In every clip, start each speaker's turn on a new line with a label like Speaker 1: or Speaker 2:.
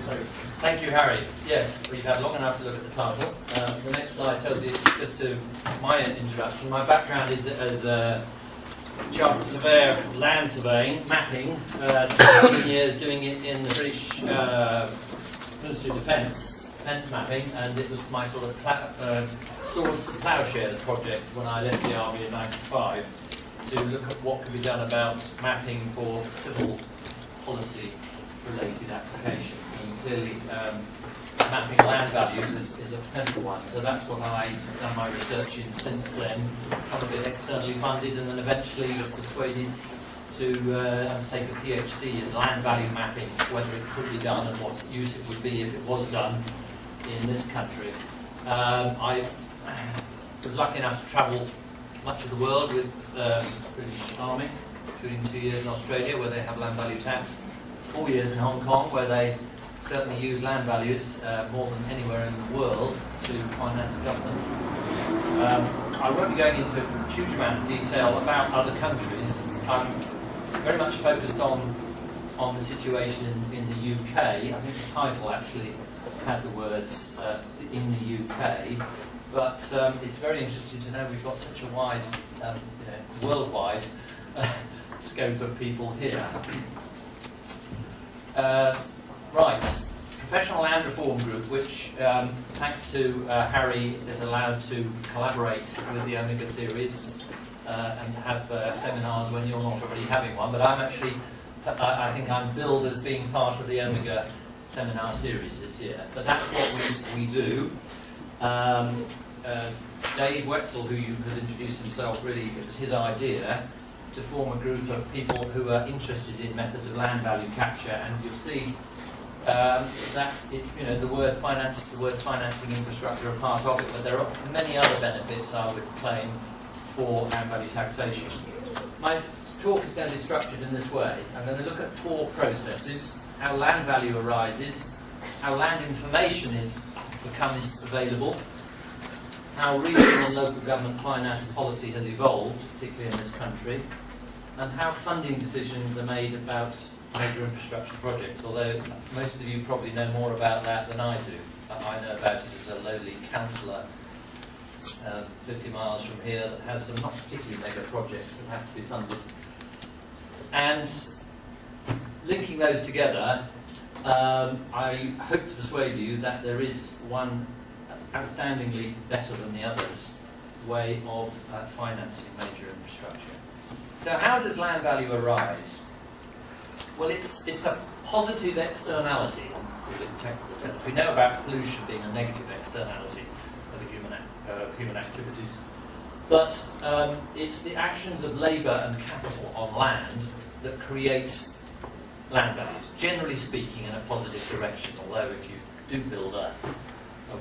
Speaker 1: Thank you, Harry. Yes, we've had long enough to look at the title. The next slide tells you just to my introduction. My background is as a chartered surveyor, land surveying, mapping. 15 years doing it in the British Ministry of Defence mapping, and it was my sort of swords and ploughshare project when I left the army in '95 to look at what could be done about mapping for civil policy related applications. And clearly mapping land values is a potential one. So that's what I've done my research in since then. Some of it externally funded, and then eventually was persuaded to undertake a PhD in land value mapping, whether it could be done and what use it would be if it was done in this country. I was lucky enough to travel much of the world with the British Army, including 2 years in Australia where they have land value tax, 4 years in Hong Kong where they certainly use land values more than anywhere in the world to finance government. I won't be going into a huge amount of detail about other countries. I'm very much focused on the situation in the UK. I think the title actually had the words in the UK, but it's very interesting to know we've got such a wide, worldwide scope of people here. Right, Professional Land Reform Group, which thanks to Harry is allowed to collaborate with the Omega series and have seminars when you're not already having one, but I'm actually, I think I'm billed as being part of the Omega seminar series this year, but that's what we do. Dave Wetzel, who has introduced himself, really it was his idea to form a group of people who are interested in methods of land value capture, and you'll see that's it, the words financing infrastructure are part of it, but there are many other benefits I would claim for land value taxation. My talk is going to be structured in this way. I'm going to look at 4 processes: how land value arises, how land information becomes available, how regional and local government finance policy has evolved, particularly in this country, and how funding decisions are made about major infrastructure projects, although most of you probably know more about that than I do. I know about it as a lowly councillor 50 miles from here that has some not particularly mega projects that have to be funded. And linking those together, I hope to persuade you that there is one outstandingly better than the others way of financing major infrastructure. So how does land value arise? Well, it's a positive externality, really, in technical terms. We know about pollution being a negative externality of human activities, but it's the actions of labour and capital on land that create land values, generally speaking, in a positive direction. Although if you do build a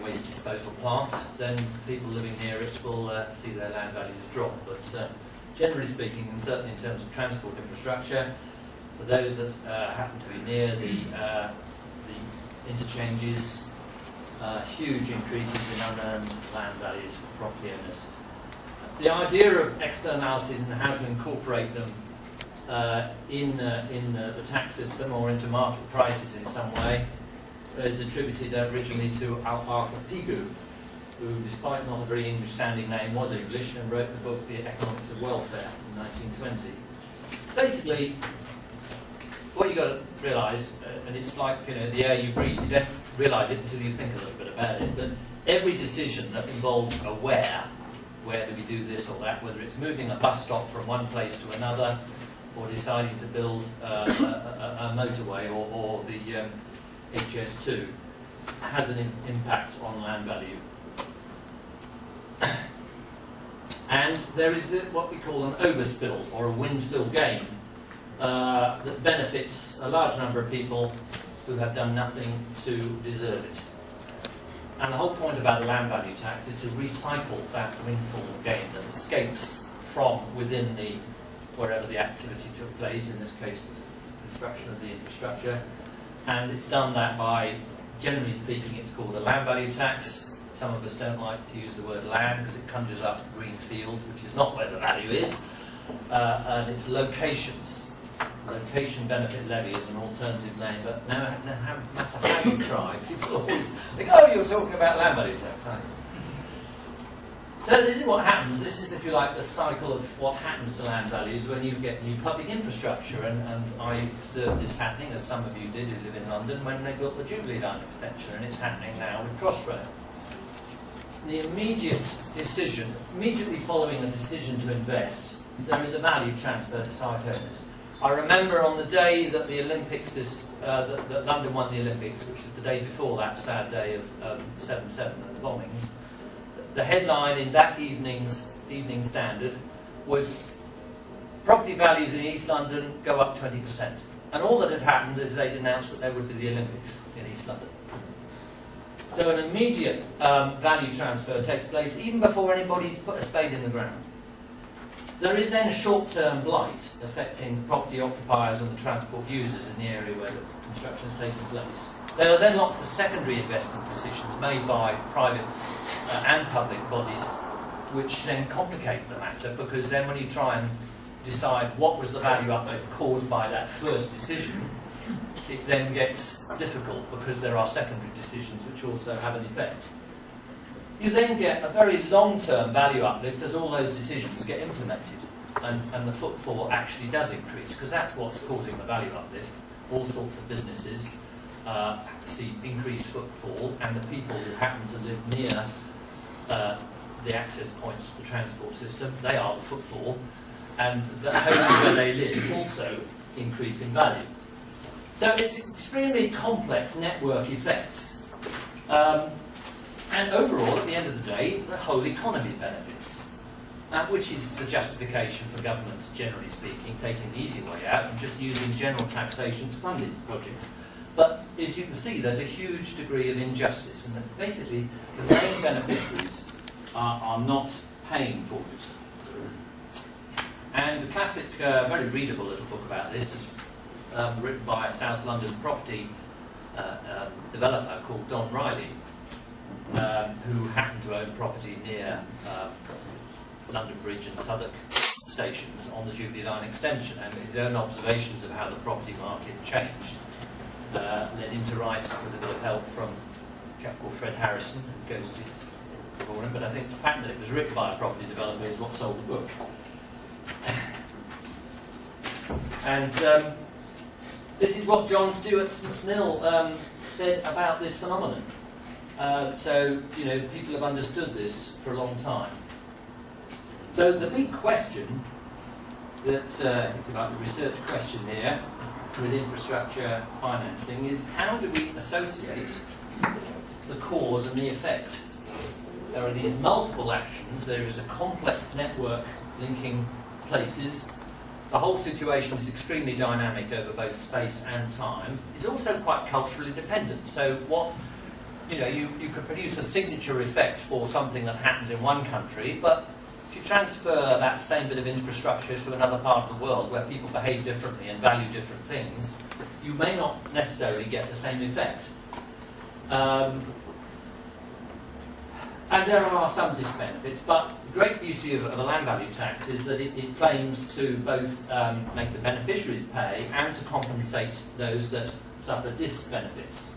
Speaker 1: waste disposal plant, then people living near it will see their land values drop. But generally speaking, and certainly in terms of transport infrastructure, for those that happen to be near the interchanges, huge increases in unearned land values for property owners. The idea of externalities and how to incorporate them in the tax system or into market prices in some way is attributed originally to Arthur Pigou, who, despite not a very English-sounding name, was English and wrote the book The Economics of Welfare in 1920. Basically, what you've got to realise, and it's like the air you breathe, you don't realise it until you think a little bit about it, but every decision that involves a where do we do this or that, whether it's moving a bus stop from one place to another, or deciding to build a motorway or the HS2, has an impact on land value. And there is what we call an overspill or a windfill gain that benefits a large number of people who have done nothing to deserve it. And the whole point about the land value tax is to recycle that windfall gain that escapes from within wherever the activity took place, in this case the construction of the infrastructure. And it's done that by, generally speaking, it's called a land value tax. Some of us don't like to use the word land because it conjures up green fields, which is not where the value is, and it's locations. location benefit levy is an alternative name, but no matter how you try, people always think, oh, you're talking about land value tax, aren't you? So this is what happens. This is, if you like, the cycle of what happens to land values when you get new public infrastructure. And I observed this happening, as some of you did who live in London, when they built the Jubilee Line extension, and it's happening now with Crossrail. The immediately following a decision to invest, there is a value transfer to site owners. I remember on the day that the Olympics, that London won the Olympics, which was the day before that sad day of 7/7 and the bombings, the headline in that evening's Evening Standard was property values in East London go up 20%. And all that had happened is they'd announced that there would be the Olympics in East London. So an immediate value transfer takes place even before anybody's put a spade in the ground. There is then short-term blight affecting property occupiers and the transport users in the area where the construction is taking place. There are then lots of secondary investment decisions made by private and public bodies, which then complicate the matter, because then when you try and decide what was the value uplift caused by that first decision, it then gets difficult because there are secondary decisions which also have an effect. You then get a very long-term value uplift as all those decisions get implemented and the footfall actually does increase, because that's what's causing the value uplift. All sorts of businesses see increased footfall, and the people who happen to live near the access points to the transport system, they are the footfall, and the home where they live also increase in value. So it's extremely complex network effects. And overall, at the end of the day, the whole economy benefits, which is the justification for governments, generally speaking, taking the easy way out and just using general taxation to fund its projects. But as you can see, there's a huge degree of injustice, and that basically the main beneficiaries are not paying for it. And the classic, very readable little book about this is written by a South London property developer called Don Riley, who happened to own property near London Bridge and Southwark stations on the Jubilee Line extension, and his own observations of how the property market changed led him to write with a bit of help from a chap called Fred Harrison, who goes to for him, but I think the fact that it was written by a property developer is what sold the book. And this is what John Stuart Mill said about this phenomenon. So, you know, people have understood this for a long time. So the big question that, if you like, the research question here with infrastructure financing is, how do we associate the cause and the effect? There are these multiple actions. There is a complex network linking places. The whole situation is extremely dynamic over both space and time. It's also quite culturally dependent. So what, you know, you could produce a signature effect for something that happens in one country, but if you transfer that same bit of infrastructure to another part of the world where people behave differently and value different things, you may not necessarily get the same effect. And there are some disbenefits, but the great beauty of a land value tax is that it claims to both make the beneficiaries pay and to compensate those that suffer disbenefits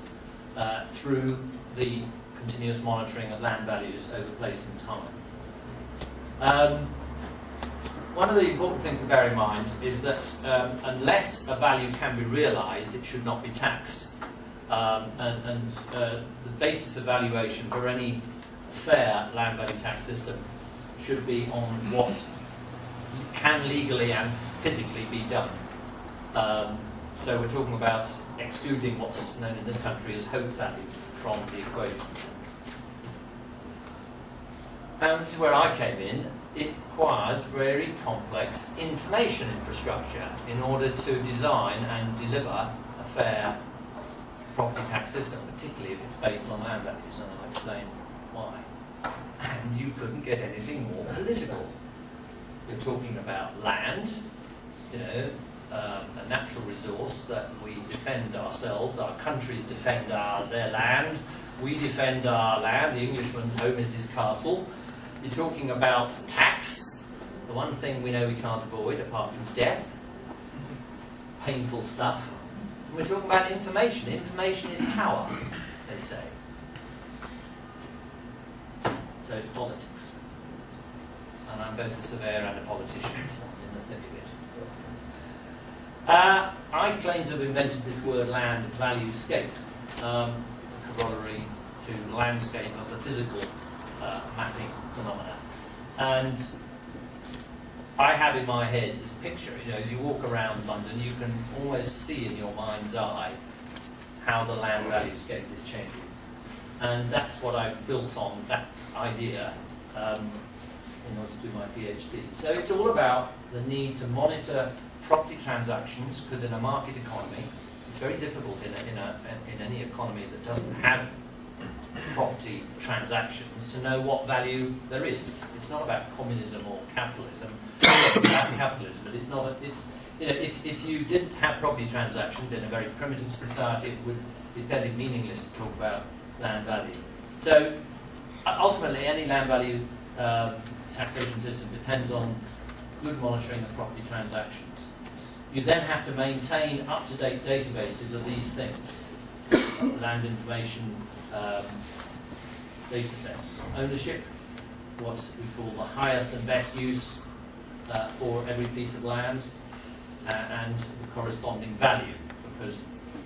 Speaker 1: through the continuous monitoring of land values over place and time. One of the important things to bear in mind is that unless a value can be realised, it should not be taxed. The basis of valuation for any fair land value tax system should be on what can legally and physically be done. So we're talking about excluding what's known in this country as hope value from the equation. And this is where I came in. It requires very complex information infrastructure in order to design and deliver a fair property tax system, particularly if it's based on land values, and I'll explain why. And you couldn't get anything more political. You're talking about land, you know, a natural resource that we defend ourselves. Our countries defend their land. We defend our land. The Englishman's home is his castle. You're talking about tax, the one thing we know we can't avoid apart from death. painful stuff. We're talking about information. Information is power, they say. So it's politics. And I'm both a surveyor and a politician, so I'm in the thick of it. I claim to have invented this word land value scape, corollary to landscape of the physical mapping phenomena. And I have in my head this picture, as you walk around London, you can almost see in your mind's eye how the land value scape is changing. And that's what I've built on, that idea, in order to do my PhD. So it's all about the need to monitor property transactions, because in a market economy, it's very difficult in any economy that doesn't have property transactions to know what value there is. It's not about communism or capitalism. It's about capitalism, but it's not. If you didn't have property transactions in a very primitive society, it would be fairly meaningless to talk about land value. So ultimately, any land value taxation system depends on good monitoring of property transactions. You then have to maintain up-to-date databases of these things, land information data sets, ownership, what we call the highest and best use for every piece of land, and the corresponding value, because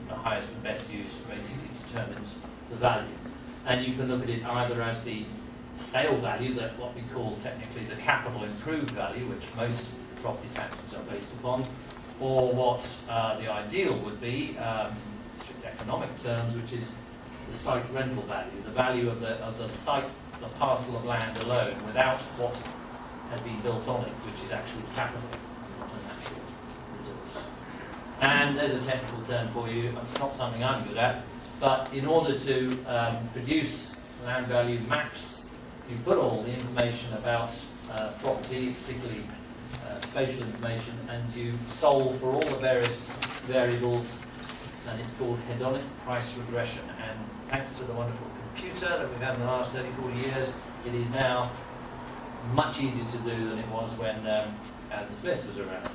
Speaker 1: the highest and best use basically determines the value. And you can look at it either as the sale value, that what we call technically the capital improved value, which most property taxes are based upon, or what the ideal would be, strict economic terms, which is the site rental value, the value of the site, the parcel of land alone, without what has been built on it, which is actually capital, not a natural resource. And there's a technical term for you. It's not something I'm good at, but in order to produce land value maps, you put all the information about property, particularly spatial information, and you solve for all the various variables, and it's called hedonic price regression. And thanks to the wonderful computer that we've had in the last 30, 40 years, it is now much easier to do than it was when Adam Smith was around.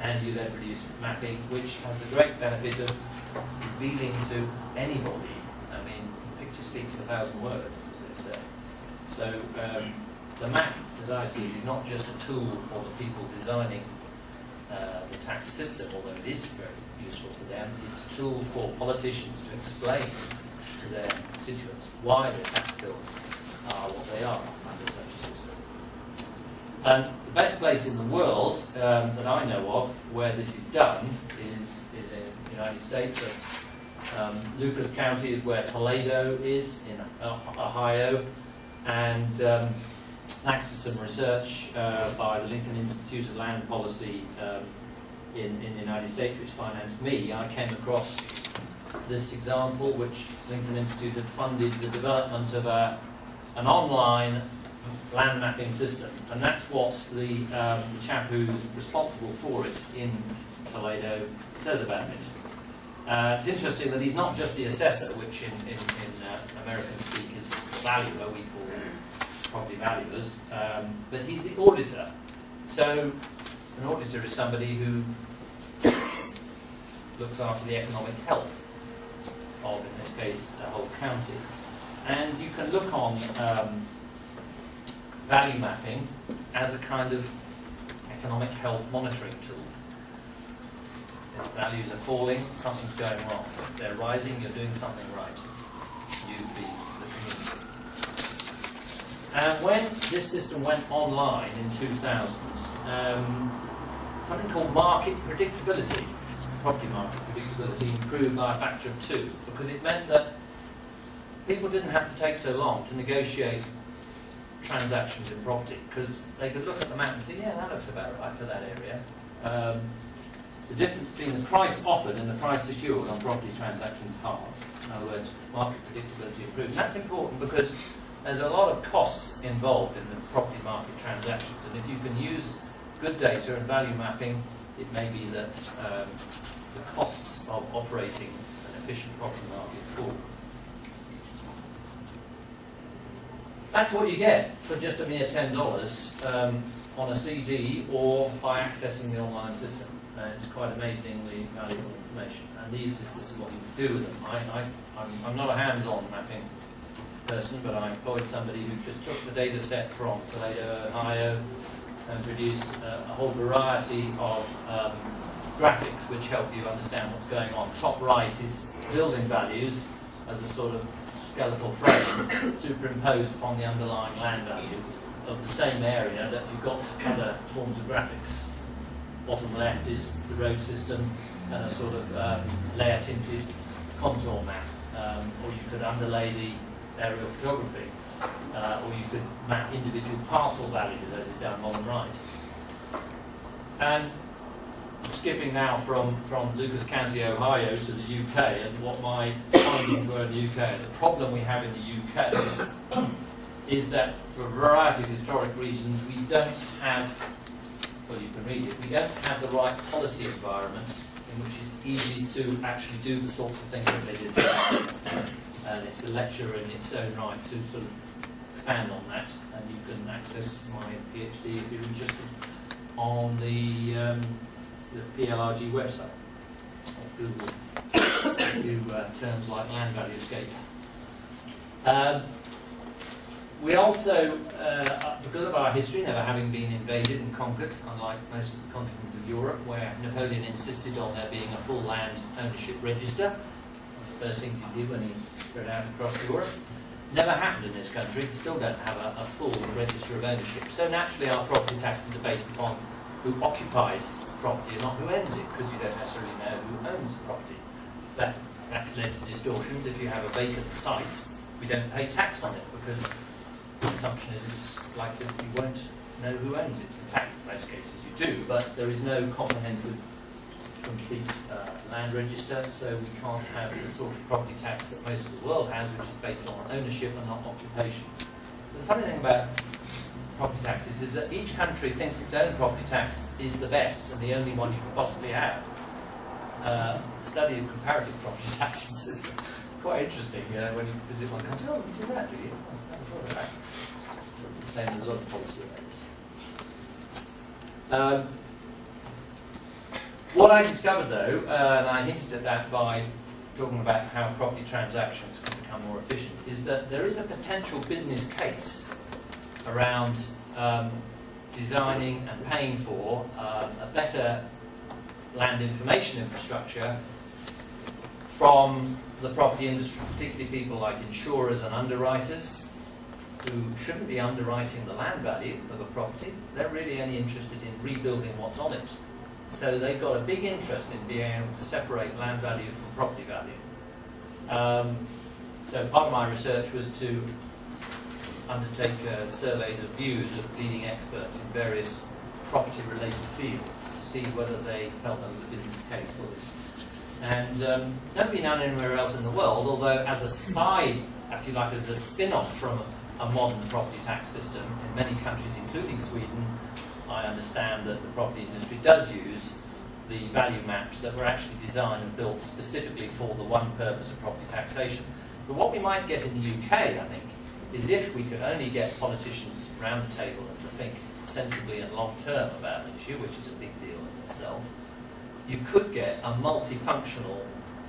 Speaker 1: And you then produce mapping, which has the great benefit of revealing to anybody. I mean, the picture speaks 1,000 words, as they say. So the map, as I see it, is not just a tool for the people designing the tax system, although it is very useful for them. It's a tool for politicians to explain to their constituents why their tax bills are what they are under such a system. And the best place in the world that I know of where this is done is in the United States. Lucas County is where Toledo is, in Ohio, and thanks to some research by the Lincoln Institute of Land Policy in the United States, which financed me, I came across this example, which Lincoln Institute had funded the development of an online land mapping system, and that's what the chap who's responsible for it in Toledo says about it. It's interesting that he's not just the assessor, which in American speak is the valuer, we call property valuers, but he's the auditor. So an auditor is somebody who looks after the economic health of, in this case, a whole county. And you can look on value mapping as a kind of economic health monitoring tool. If values are falling, something's going wrong. If they're rising, you're doing something right. You'd be looking into it. And when this system went online in 2000, something called market predictability, property market predictability, improved by a factor of 2, because it meant that people didn't have to take so long to negotiate transactions in property, because they could look at the map and say, yeah, that looks about right for that area. The difference between the price offered and the price secured on property transactions halved. In other words, market predictability improved. And that's important because there's a lot of costs involved in the property market transactions, and if you can use good data and value mapping, it may be that the costs of operating an efficient property market fall. That's what you get for just a mere $10 on a CD or by accessing the online system. and it's quite amazingly valuable information. And this is what you can do with them. I'm not a hands-on mapping person, but I employed somebody who just took the data set from Toledo, Ohio, and produced a whole variety of graphics which help you understand what's going on. Top right is building values as a sort of skeletal frame superimposed upon the underlying land value of the same area that you've got other forms of graphics. Bottom left is the road system and a sort of layer tinted contour map. Or you could underlay the aerial photography, or you could map individual parcel values as is down bottom right. And skipping now from Lucas County, Ohio to the UK, and what my findings were in the UK. The problem we have in the UK is that for a variety of historic reasons we don't have, well, you can read it, we don't have the right policy environment in which it's easy to actually do the sorts of things that they did. And it's a lecture in its own right to sort of expand on that, and you can access my PhD if you're interested on the PLRG website, or Google do terms like land value escape. We also, because of our history, never having been invaded and conquered, unlike most of the continent of Europe, where Napoleon insisted on there being a full land ownership register, one of the first things he did when he spread out across Europe, never happened in this country. We still don't have a full register of ownership. So naturally our property taxes are based upon who occupies property and not who owns it, because you don't necessarily know who owns the property. That's led to distortions. If you have a vacant site, we don't pay tax on it, because the assumption is it's likely that you won't know who owns it. In fact, in most cases you do, but there is no comprehensive, complete land register, so we can't have the sort of property tax that most of the world has, which is based on ownership and not occupation. The funny thing about property taxes is that each country thinks its own property tax is the best and the only one you can possibly have. The study of comparative property taxes is quite interesting. You know, when you visit one country, oh, you do that, do you? The same as a lot of policy areas. What I discovered, though, and I hinted at that by talking about how property transactions can become more efficient, is that there is a potential business case around designing and paying for a better land information infrastructure from the property industry, particularly people like insurers and underwriters, who shouldn't be underwriting the land value of a property. They're really only interested in rebuilding what's on it. So they've got a big interest in being able to separate land value from property value. So part of my research was to undertake surveys of views of leading experts in various property-related fields to see whether they felt there was a business case for this. And it's never been done anywhere else in the world, although as a side, if you like, as a spin-off from a modern property tax system in many countries, including Sweden, I understand that the property industry does use the value maps that were actually designed and built specifically for the one purpose of property taxation. But what we might get in the UK, I think, is if we could only get politicians around the table and to think sensibly and long-term about an issue, which is a big deal in itself, you could get a multifunctional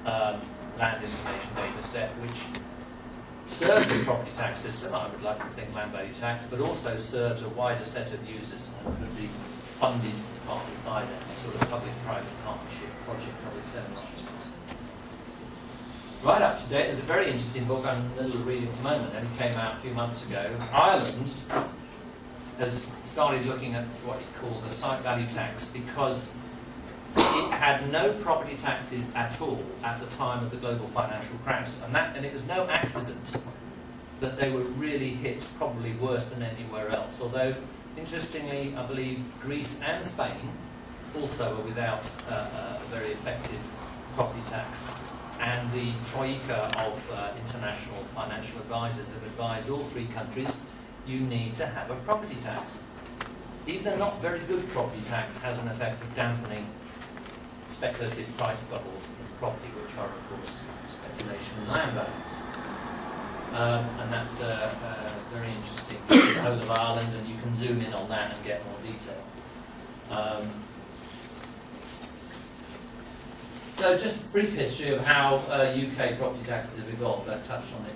Speaker 1: land information data set which serves the property tax system, I would like to think land value tax, but also serves a wider set of users and could be funded partly by them, a sort of public-private partnership project of its own right. Right up to date, there's a very interesting book I'm in the middle of reading at the moment, and it came out a few months ago. Ireland has started looking at what it calls a site value tax because it had no property taxes at all at the time of the global financial crash, and it was no accident that they were really hit probably worse than anywhere else. Although, interestingly, I believe Greece and Spain also were without a very effective property tax. And the troika of international financial advisors have advised all three countries you need to have a property tax. Even a not very good property tax has an effect of dampening speculative price bubbles in property, which are, of course, speculation in land values. And that's very interesting for the whole of Ireland, and you can zoom in on that and get more detail. So just a brief history of how UK property taxes have evolved. I've touched on it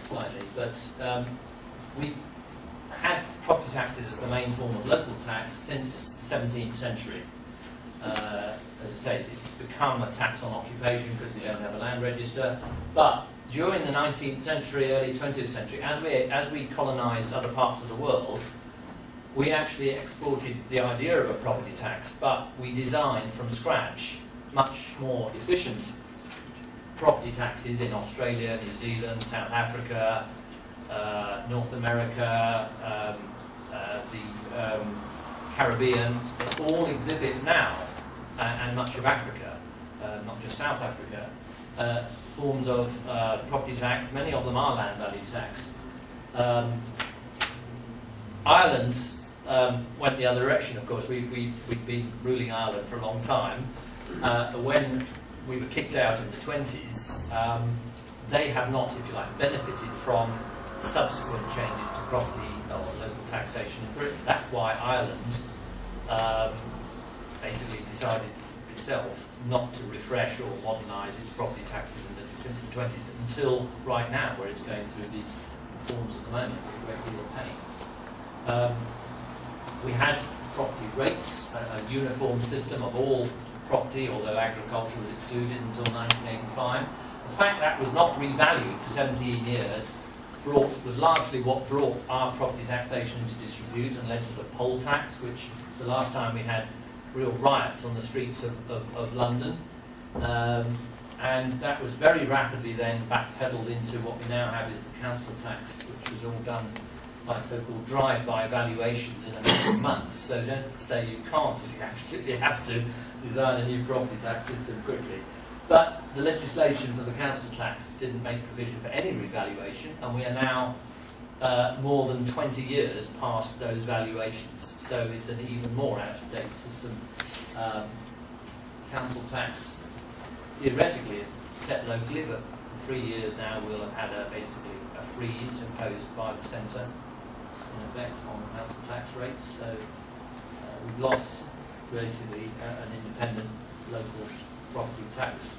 Speaker 1: slightly, but we've had property taxes as the main form of local tax since the 17th century. As I say, it's become a tax on occupation because we don't have a land register. But during the 19th century, early 20th century, as we colonised other parts of the world, we actually exported the idea of a property tax, but we designed from scratch much more efficient property taxes in Australia, New Zealand, South Africa, North America, the Caribbean, that all exhibit now, and much of Africa, not just South Africa, forms of property tax. Many of them are land value tax. Ireland went the other direction, of course. We'd been ruling Ireland for a long time. When we were kicked out in the 20s, they have not, if you like, benefited from subsequent changes to property or local taxation in Britain. That's why Ireland basically decided itself not to refresh or modernise its property taxes since the 20s until right now, where it's going through these reforms at the moment with a great deal of pain. We had property rates, a uniform system of all property, although agriculture was excluded until 1985. The fact that was not revalued for 17 years was largely what brought our property taxation into disrepute and led to the poll tax, which the last time we had real riots on the streets of London. And that was very rapidly then backpedaled into what we now have is the council tax, which was all done by so-called drive-by valuations in a matter of months. So don't say you can't if you absolutely have to design a new property tax system quickly. But the legislation for the council tax didn't make provision for any revaluation, and we are now more than 20 years past those valuations. So it's an even more out-of-date system. Council tax theoretically is set locally, but for 3 years now we'll have had basically a freeze imposed by the centre in effect on council tax rates. So we've lost basically an independent local property tax.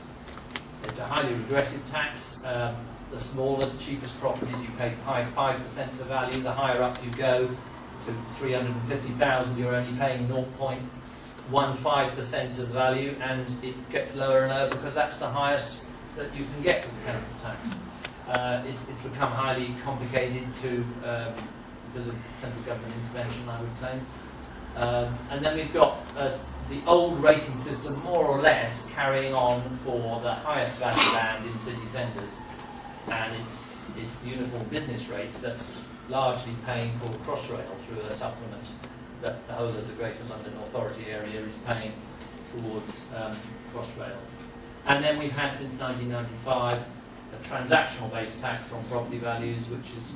Speaker 1: It's a highly regressive tax. The smallest, cheapest properties you pay 5% of value. The higher up you go to 350,000, you're only paying 0.15% of value, and it gets lower and lower because that's the highest that you can get with the council tax. It's become highly complicated because of central government intervention, I would claim. And then we've got the old rating system, more or less, carrying on for the highest value land in city centres. And it's the uniform business rates that's largely paying for Crossrail through a supplement that the whole of the Greater London Authority area is paying towards Crossrail. And then we've had since 1995 a transactional-based tax on property values, which is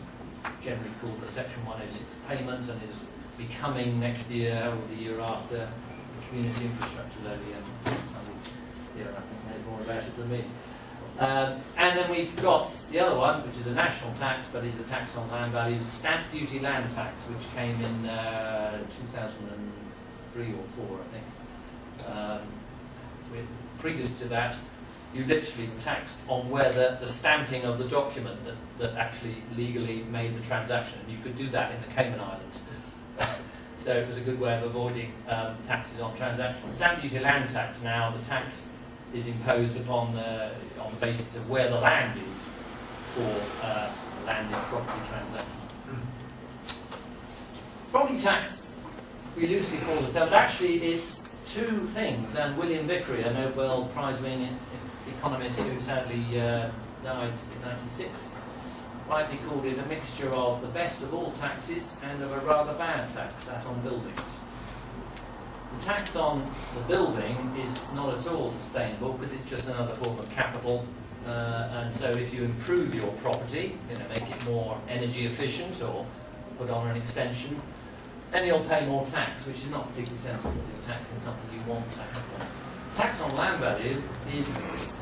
Speaker 1: generally called the Section 106 payment, and is becoming next year or the year after the community infrastructure levy. Yeah, I think they know more about it than me. And then we've got the other one, which is a national tax, but is a tax on land values, stamp duty land tax, which came in 2003 or 4, I think. Previous to that, you literally taxed on whether the stamping of the document that actually legally made the transaction. And you could do that in the Cayman Islands. So it was a good way of avoiding taxes on transactions. Stamp duty land tax now, the tax is imposed upon on the basis of where the land is for land and property transactions. Property tax, we loosely call the term, but actually it's two things, and William Vickers, a Nobel Prize-winning economist who sadly died in 1996, rightly called it a mixture of the best of all taxes and of a rather bad tax, that on buildings. The tax on the building is not at all sustainable because it's just another form of capital, and so if you improve your property, make it more energy efficient or put on an extension, then you'll pay more tax, which is not particularly sensible. You're taxing something you want to happen. Tax on land value is,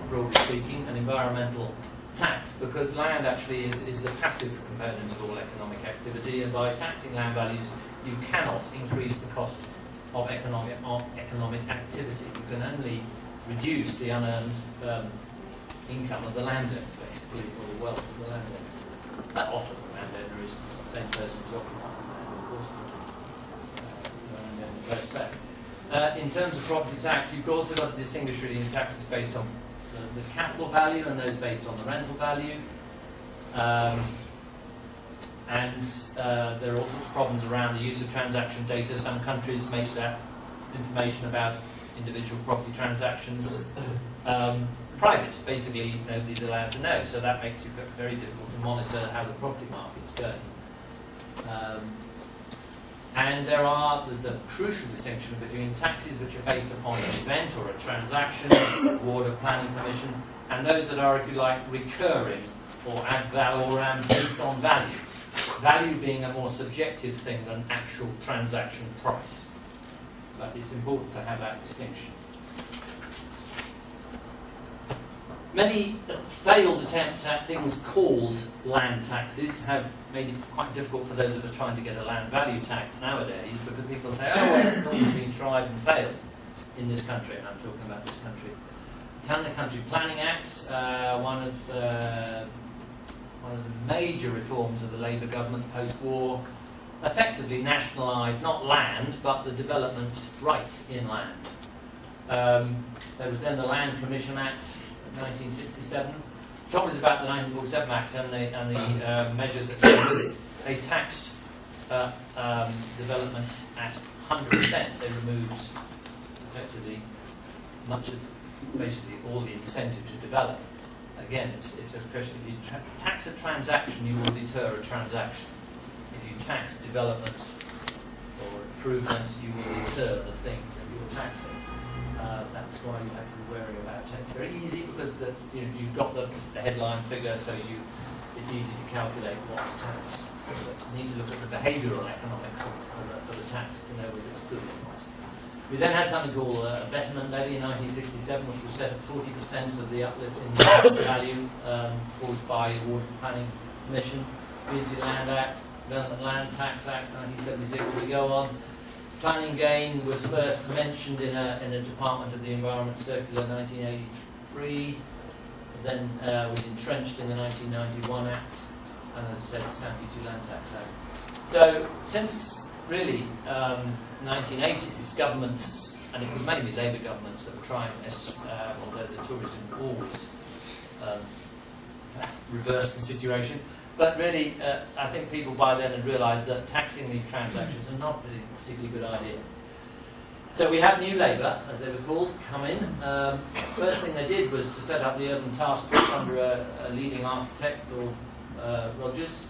Speaker 1: broadly speaking, an environmental tax, because land actually is the passive component of all economic activity, and by taxing land values you cannot increase the cost of economic activity. You can only reduce the unearned income of the landowner, basically, or the wealth of the landowner. That often the landowner is the same person who's occupying the land, of course. The landowner does that. In terms of property tax, you've also got to distinguish really in taxes based on the capital value and those based on the rental value. There are all sorts of problems around the use of transaction data. Some countries make that information about individual property transactions private. Basically, nobody's allowed to know, so that makes it very difficult to monitor how the property market's going. And there are the crucial distinction between taxes which are based upon an event or a transaction, award of planning permission, and those that are, if you like, recurring or based on value. Value being a more subjective thing than actual transaction price. But it's important to have that distinction. Many failed attempts at things called land taxes have made it quite difficult for those of us trying to get a land value tax nowadays, because people say, oh, well, it's always been tried and failed in this country, and I'm talking about this country. Town and Country Planning Act, one of the major reforms of the Labour government post-war, effectively nationalised not land, but the development rights in land. There was then the Land Commission Act, 1967. The trouble is about the 1947 Act and the measures that came with it. They taxed development at 100%. They removed effectively much of, basically all the incentive to develop. Again, it's a question, if you tax a transaction, you will deter a transaction. If you tax development or improvements, you will deter the thing that you're taxing. That's why you have to be wary about it. It's very easy because you've got the headline figure, so it's easy to calculate what to tax. But you need to look at the behavioural economics of the tax to know whether it's good or not. We then had something called a betterment levy in 1967, which was set at 40% of the uplift in value caused by the Award of Planning Commission, Community Land Act, Development Land Tax Act 1976. We go on. Planning gain was first mentioned in a Department of the Environment Circular 1983, then was entrenched in the 1991 Act, and as I said, the Stamp Duty Land Tax Act. So since really 1980s, governments, and it was mainly Labour governments that were trying this, although the tourism always reversed the situation. But really, I think people by then had realised that taxing these transactions are not really a particularly good idea. So we had New Labour, as they were called, come in. First thing they did was to set up the Urban Task Force under a leading architect called Rogers.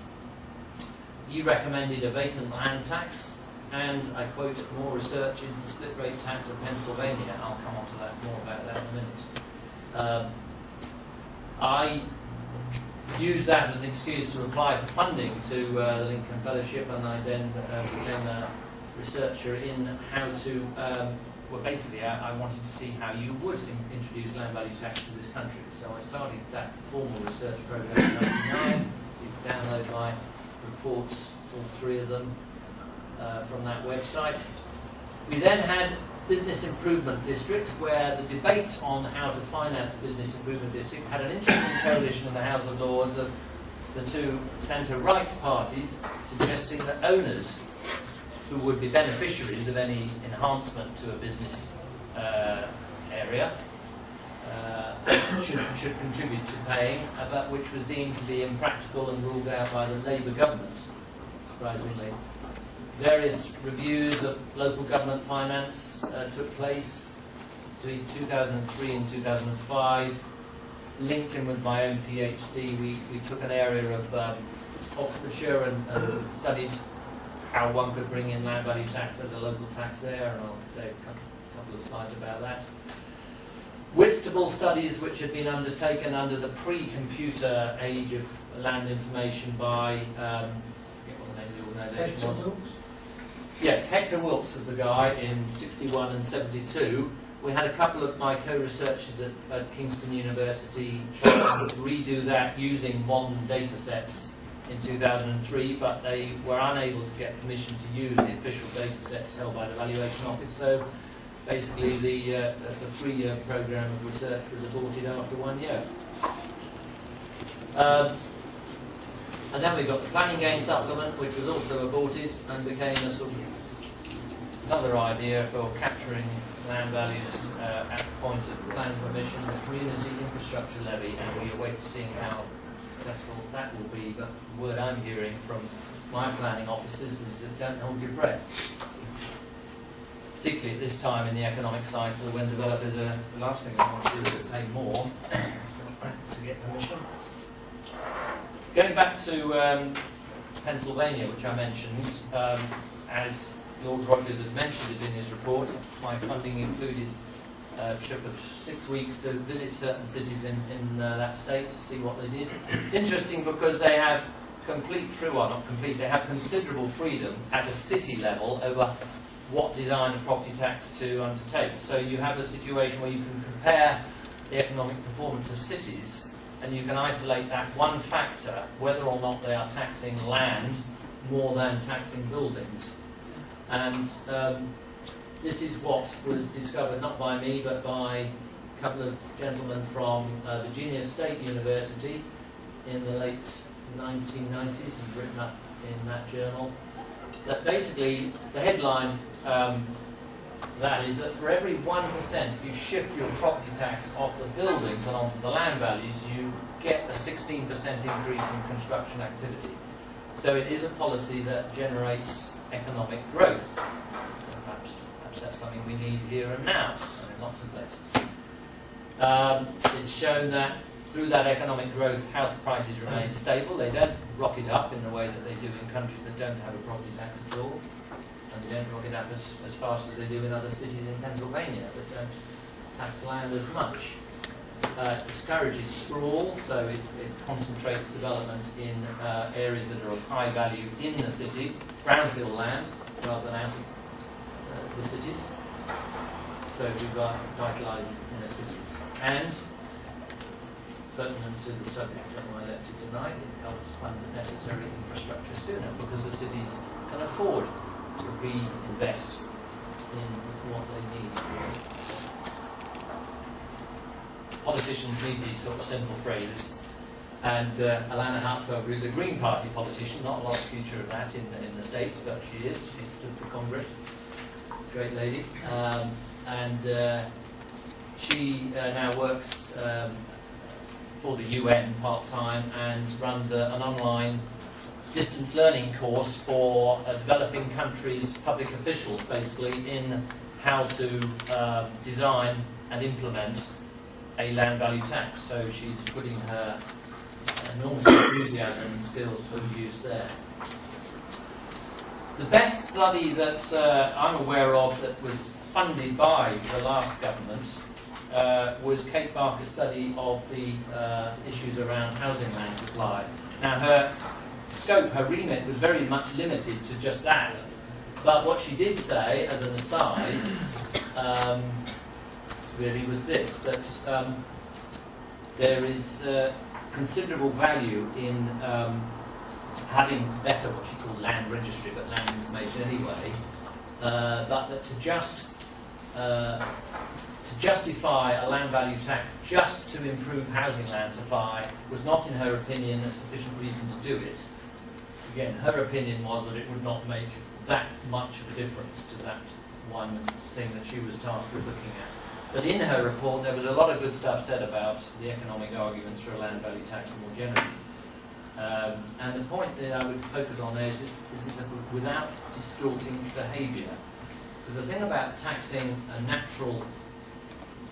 Speaker 1: He recommended a vacant land tax, and I quote, more research into the split rate tax of Pennsylvania. I'll come on to that, more about that in a minute. I used that as an excuse to apply for funding to the Lincoln Fellowship, and I then became a researcher in how to, well basically I wanted to see how you would introduce land value tax to this country. So I started that formal research program in 1999. You can download my reports, all three of them, from that website. We then had business improvement districts, where the debate on how to finance business improvement district had an interesting coalition in the House of Lords of the two centre-right parties suggesting that owners who would be beneficiaries of any enhancement to a business area should contribute to paying, but which was deemed to be impractical and ruled out by the Labour government, surprisingly. Various reviews of local government finance took place between 2003 and 2005. Linked in with my own PhD, we took an area of Oxfordshire and studied how one could bring in land value tax as a local tax there, and I'll say a couple of slides about that. Whitstable studies which had been undertaken under the pre-computer age of land information by, I forget what the name of the organisation was. Yes, Hector Wilkes was the guy in 61 and 72. We had a couple of my co-researchers at Kingston University trying to redo that using modern data sets in 2003, but they were unable to get permission to use the official data sets held by the Valuation Office. So basically the 3-year programme of research was aborted after 1 year. And then we got the planning gain supplement, which was also aborted and became a sort of another idea for capturing land values at the point of planning permission, the community infrastructure levy, and we await seeing how successful that will be. But the word I'm hearing from my planning officers is that don't hold your breath. Particularly at this time in the economic cycle when developers are, the last thing they want to do is pay more to get permission. Going back to Pennsylvania, which I mentioned, as Lord Rogers had mentioned it in his report, my funding included a trip of 6 weeks to visit certain cities in that state to see what they did. It's interesting because they have they have considerable freedom at a city level over what design and property tax to undertake. So you have a situation where you can compare the economic performance of cities and you can isolate that one factor, whether or not they are taxing land more than taxing buildings. And this is what was discovered not by me but by a couple of gentlemen from Virginia State University in the late 1990s and written up in that journal. That basically, the headline that is that for every 1% you shift your property tax off the buildings and onto the land values, you get a 16% increase in construction activity. So it is a policy that generates economic growth. Perhaps that's something we need here and now, and in lots of places. It's shown that through that economic growth, house prices remain stable. They don't rocket up in the way that they do in countries that don't have a property tax at all. And they don't rocket up as fast as they do in other cities in Pennsylvania that don't tax land as much. It discourages sprawl, so it concentrates development in areas that are of high value in the city, brownfield land, rather than out of the cities. So it revitalises inner cities. And, pertinent to the subject of my lecture tonight, it helps fund the necessary infrastructure sooner because the cities can afford to reinvest in what they need. Politicians need these sort of simple phrases. And Alana Hartzog, who's a Green Party politician, not a lot of future of that in the States, but she is. She stood for Congress. Great lady. She now works for the UN part-time and runs an online distance learning course for developing countries' public officials, basically, in how to design and implement a land value tax. So she's putting her enormous enthusiasm and skills to good use there. The best study that I'm aware of that was funded by the last government was Kate Barker's study of the issues around housing land supply. Now her scope, her remit was very much limited to just that, but what she did say as an aside really was this, that there is considerable value in having better what she called land registry, but land information anyway, but that to justify a land value tax just to improve housing land supply was not, in her opinion, a sufficient reason to do it. Again, her opinion was that it would not make that much of a difference to that one thing that she was tasked with looking at. But in her report, there was a lot of good stuff said about the economic arguments for a land value tax more generally. And the point that I would focus on there is this without distorting behaviour. Because the thing about taxing a natural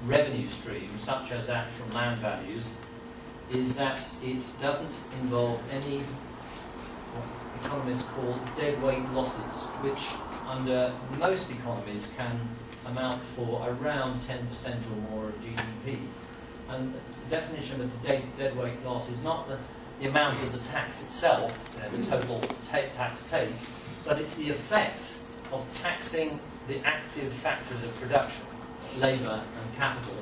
Speaker 1: revenue stream, such as that from land values, is that it doesn't involve any what economists call deadweight losses, which under most economies can amount for around 10% or more of GDP. And the definition of the deadweight loss is not the amount of the tax itself, the total tax take, but it's the effect of taxing the active factors of production, labour and capital,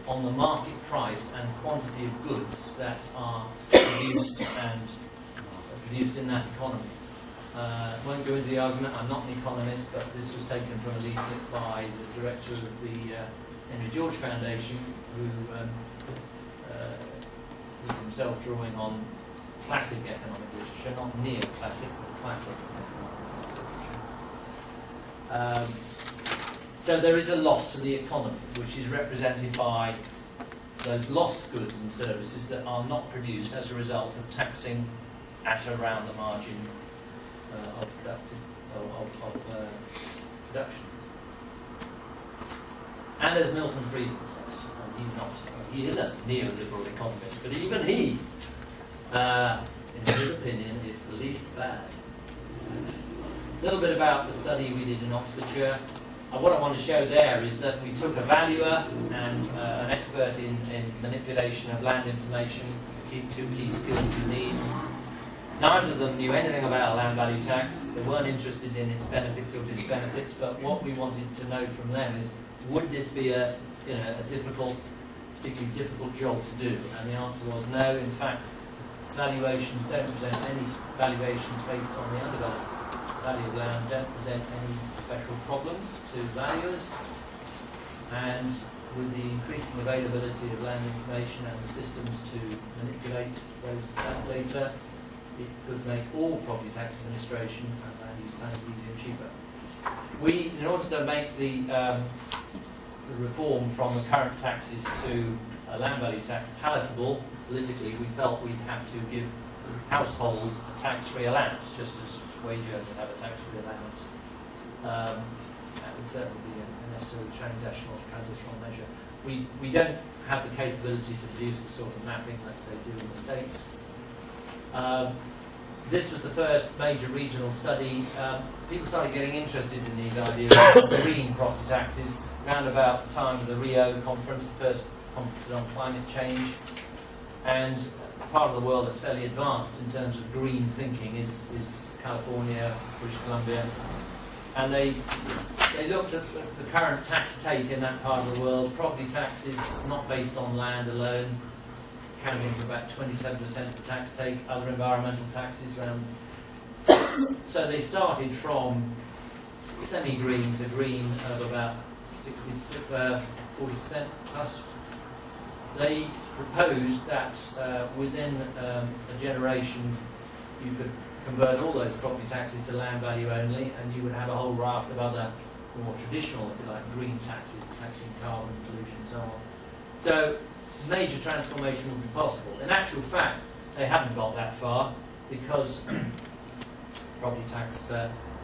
Speaker 1: on the market price and quantity of goods that are produced in that economy. Won't go into the argument. I'm not an economist, but this was taken from a leaflet by the director of the Henry George Foundation, who is himself drawing on classic economic literature, not neoclassic, but classic economic literature. So there is a loss to the economy, which is represented by those lost goods and services that are not produced as a result of taxing at around the margin of production. And as Milton Friedman says, and he is a neoliberal economist, but even he, in his opinion, it's the least bad. A little bit about the study we did in Oxfordshire. What I want to show there is that we took a valuer and an expert in manipulation of land information, two key skills you need. Neither of them knew anything about land value tax. They weren't interested in its benefits or disbenefits, but what we wanted to know from them is, would this be a particularly difficult job to do? And the answer was no. In fact, valuations don't present any valuations based on the underlying value of land, don't present any special problems to valuers. And with the increasing availability of land information and the systems to manipulate that data, it could make all property tax administration and land use planning easier and cheaper. In order to make the reform from the current taxes to a land value tax palatable politically, we felt we'd have to give households a tax-free allowance, just as wage earners have a tax-free allowance. That would certainly be a necessary transitional measure. We don't have the capability to produce the sort of mapping that they do in the States. This was the first major regional study. People started getting interested in these ideas of green property taxes around about the time of the Rio conference, the first conference on climate change. And part of the world that's fairly advanced in terms of green thinking is California, British Columbia. And they looked at the current tax take in that part of the world. Property taxes not based on land alone, accounting for about 27% of the tax take, other environmental taxes around. So they started from semi-green to green of about 40% plus. They proposed that within a generation you could convert all those property taxes to land value only, and you would have a whole raft of other more traditional, if you like, green taxes, taxing carbon, pollution, and so on. So major transformation would be possible. In actual fact, they haven't got that far because property tax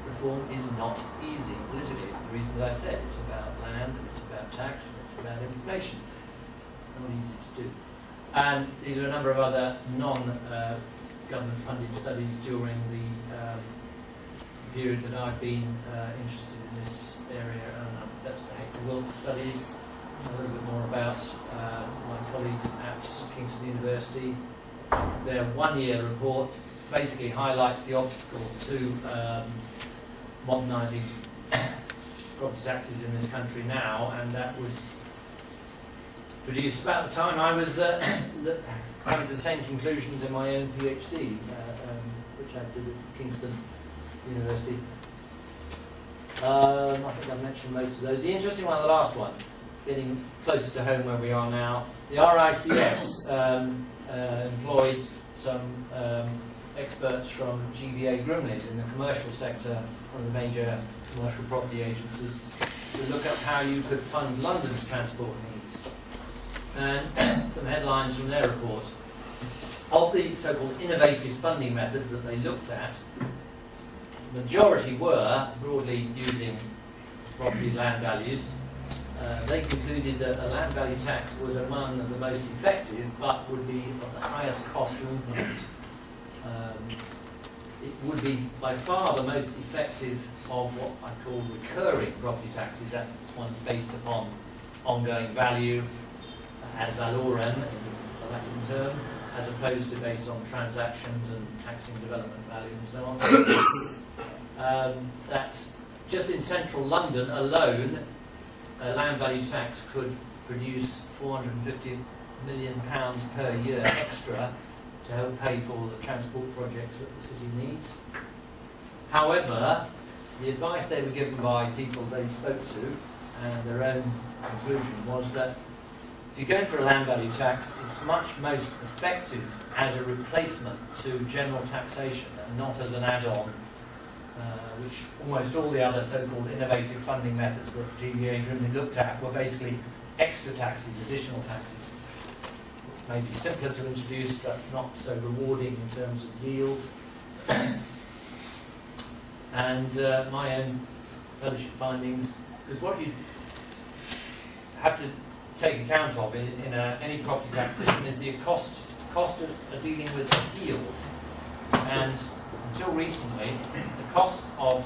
Speaker 1: reform is not easy politically. For the reasons I said, it's about land, it's about tax, and it's about inflation. Not easy to do. And these are a number of other non-government funded studies during the period that I've been interested in this area. That's the Hector Wilkes studies. A little bit more about my colleagues at Kingston University. Their one-year report basically highlights the obstacles to modernising property taxes in this country now, and that was produced about the time I was coming to the same conclusions in my own PhD, which I did at Kingston University. I think I've mentioned most of those. The interesting one, the last one, getting closer to home where we are now. The RICS employed some experts from GVA Grimleys in the commercial sector, one of the major commercial property agencies, to look at how you could fund London's transport needs. And some headlines from their report. Of the so-called innovative funding methods that they looked at, the majority were broadly using property land values. They concluded that a land value tax was among the most effective, but would be of the highest cost to implement. It would be by far the most effective of what I call recurring property taxes. That's one based upon ongoing value, ad valorem, the Latin term, as opposed to based on transactions and taxing development value and so on. That just in central London alone, a land value tax could produce £450 million per year extra to help pay for the transport projects that the city needs. However, the advice they were given by people they spoke to, and their own conclusion, was that if you're going for a land value tax, it's most effective as a replacement to general taxation and not as an add-on, which almost all the other so-called innovative funding methods that GBA originally looked at were basically extra taxes, additional taxes. Maybe simpler to introduce, but not so rewarding in terms of yield. And my own fellowship findings, because what you have to take account of in any property tax system is the cost of dealing with appeals. And until recently, the cost of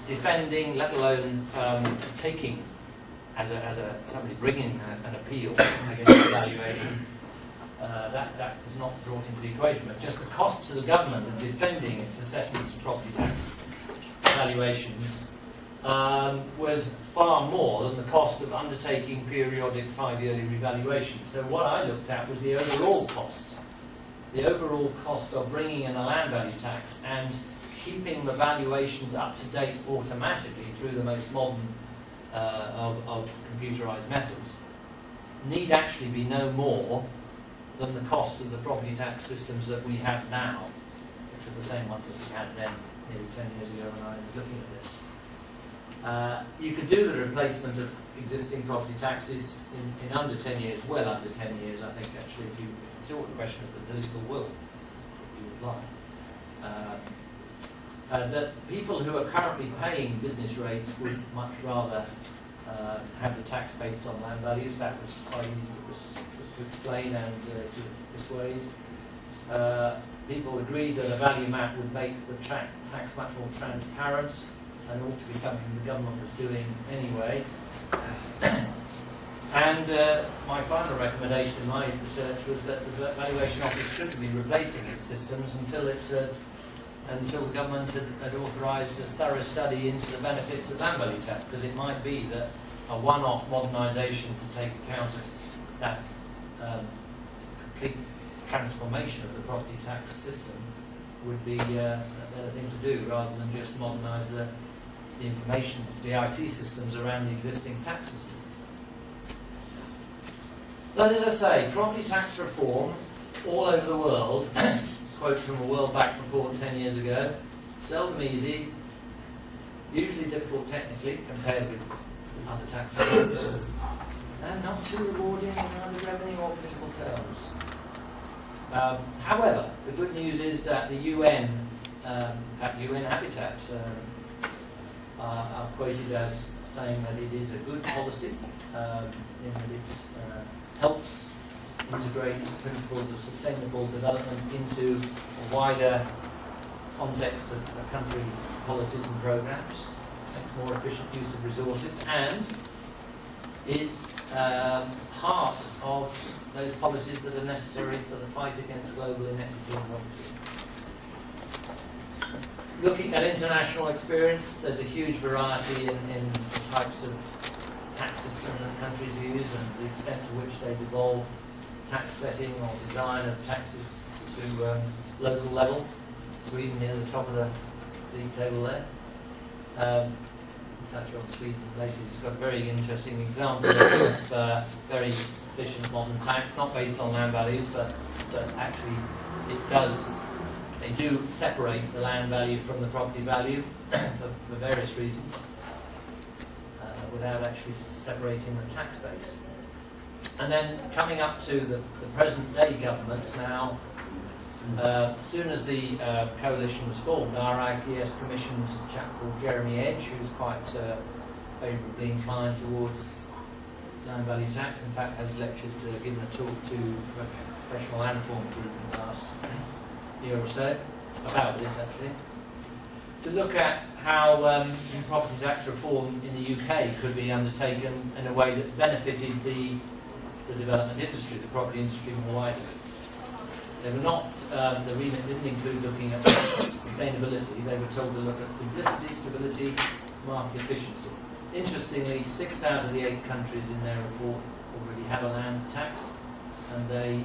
Speaker 1: defending, let alone taking, as somebody bringing an appeal against the valuation, that is not brought into the equation, but just the cost to the government of defending its assessments of property tax valuations was far more than the cost of undertaking periodic 5-yearly revaluations. So what I looked at was the overall cost. The overall cost of bringing in a land value tax and keeping the valuations up to date automatically through the most modern of computerised methods need actually be no more than the cost of the property tax systems that we have now, which are the same ones that we had then nearly 10 years ago when I was looking at this. You could do the replacement of existing property taxes in under 10 years, well under 10 years, I think, actually, if it's all a question of the political will you would like. That people who are currently paying business rates would much rather have the tax based on land values. That was quite easy to explain and to persuade. People agreed that a value map would make the tax much more transparent and ought to be something the government was doing anyway. And my final recommendation in my research was that the Valuation Office shouldn't be replacing its systems until the government had authorised a thorough study into the benefits of land value tax, because it might be that a one-off modernisation to take account of that complete transformation of the property tax system would be a better thing to do, rather than just modernise the information, the IT systems around the existing tax system. But as I say, property tax reform all over the world, quote from a World Bank report 10 years ago, seldom easy, usually difficult technically compared with other tax reforms, and not too rewarding in either revenue or people terms. However, the good news is that the UN Habitat are quoted as saying that it is a good policy, in that it helps integrate principles of sustainable development into a wider context of a country's policies and programs, makes more efficient use of resources, and is part of those policies that are necessary for the fight against global inequity and poverty. Looking at international experience, there's a huge variety in the types of tax systems that countries use and the extent to which they devolve tax setting or design of taxes to local level. Sweden near the top of the league table there. We'll touch on Sweden later. It's got a very interesting example of very efficient modern tax, not based on land values, but actually they do separate the land value from the property value for various reasons, without actually separating the tax base. And then coming up to the present day government now, as soon as the coalition was formed, our ICS commissioned a chap called Jeremy Edge, who's quite favourably inclined towards land value tax. In fact, has given a talk to a professional land reform group in the last year or so about this, actually, to look at how property tax reform in the UK could be undertaken in a way that benefited the development industry, the property industry more widely. They were not, the remit didn't include looking at sustainability. They were told to look at simplicity, stability, market efficiency. Interestingly, 6 out of the 8 countries in their report already have a land tax, and they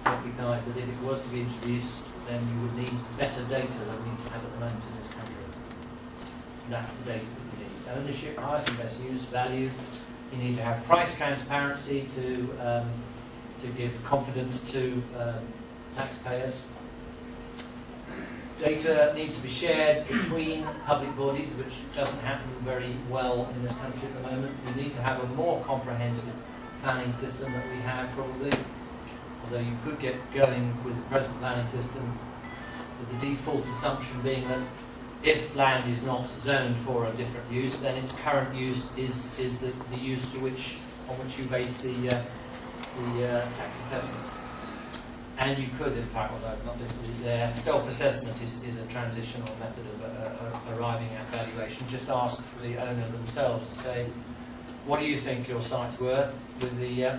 Speaker 1: recognised that if it was to be introduced, then you would need better data than we have at the moment in this country. And that's the data that you need. Ownership, highest and best use, value. You need to have price transparency to give confidence to taxpayers. Data needs to be shared between public bodies, which doesn't happen very well in this country at the moment. We need to have a more comprehensive planning system than we have probably, although you could get going with the present planning system with the default assumption being that if land is not zoned for a different use, then its current use is the use on which you base the tax assessment. And you could, in fact, although not listed there, self-assessment is a transitional method of arriving at valuation. Just ask the owner themselves to say, what do you think your site's worth, with the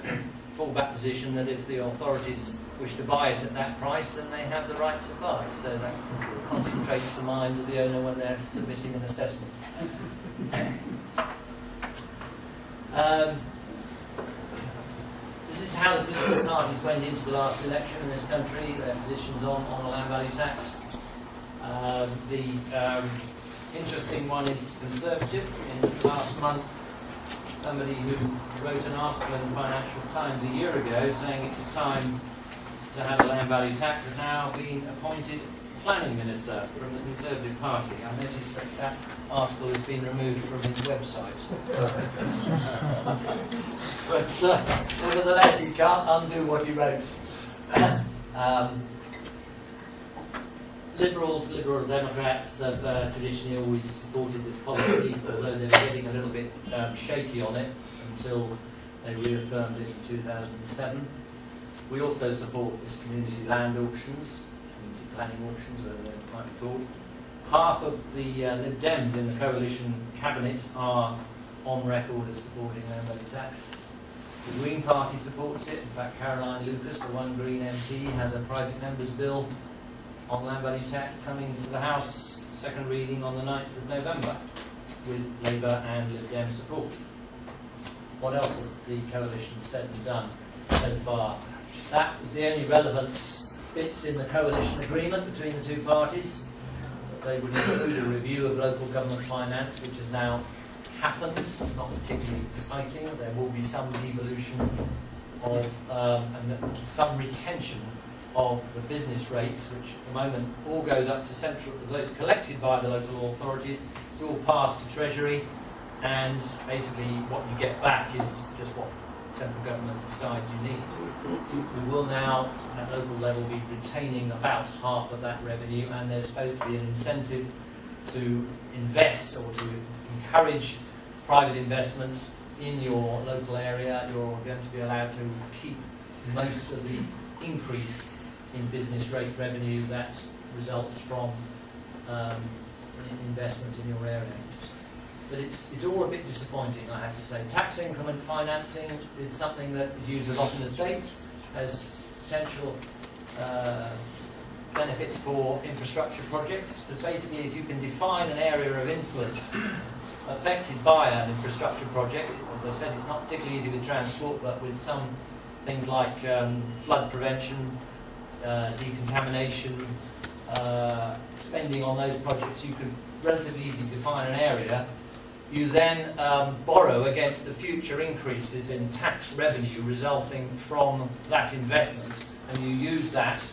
Speaker 1: fallback position that if the authorities wish to buy it at that price, then they have the right to buy. So that concentrates the mind of the owner when they're submitting an assessment. This is how the political parties went into the last election in this country, their positions on a land value tax. The interesting one is Conservative. In last month, somebody who wrote an article in the Financial Times a year ago saying it was time to have a land value tax has now been appointed planning minister from the Conservative Party. I noticed that article has been removed from his website. But nevertheless, he can't undo what he wrote. Liberal Democrats have traditionally always supported this policy, although they were getting a little bit shaky on it until they reaffirmed it in 2007. We also support this community land auctions, community planning auctions, whatever they might be called. Half of the Lib Dems in the coalition cabinet are on record as supporting land value tax. The Green Party supports it. In fact, Caroline Lucas, the one Green MP, has a private member's bill on land value tax coming to the House, second reading on the 9th of November, with Labour and Lib Dem support. What else have the coalition said and done so far? That was the only relevance bits in the coalition agreement between the two parties. They would include a review of local government finance, which has now happened, not particularly exciting. There will be some devolution of and some retention of the business rates, which at the moment all goes up to central, although it's collected by the local authorities, it's all passed to Treasury, and basically what you get back is just what central government decides you need. We will now, at local level, be retaining about half of that revenue, and there's supposed to be an incentive to invest or to encourage private investment in your local area. You're going to be allowed to keep most of the increase in business rate revenue that results from investment in your area. But it's all a bit disappointing, I have to say. Tax increment financing is something that is used a lot in the States as potential benefits for infrastructure projects. But basically, if you can define an area of influence affected by an infrastructure project, as I said, it's not particularly easy with transport, but with some things like flood prevention, decontamination, spending on those projects, you could relatively easily define an area. You then borrow against the future increases in tax revenue resulting from that investment, and you use that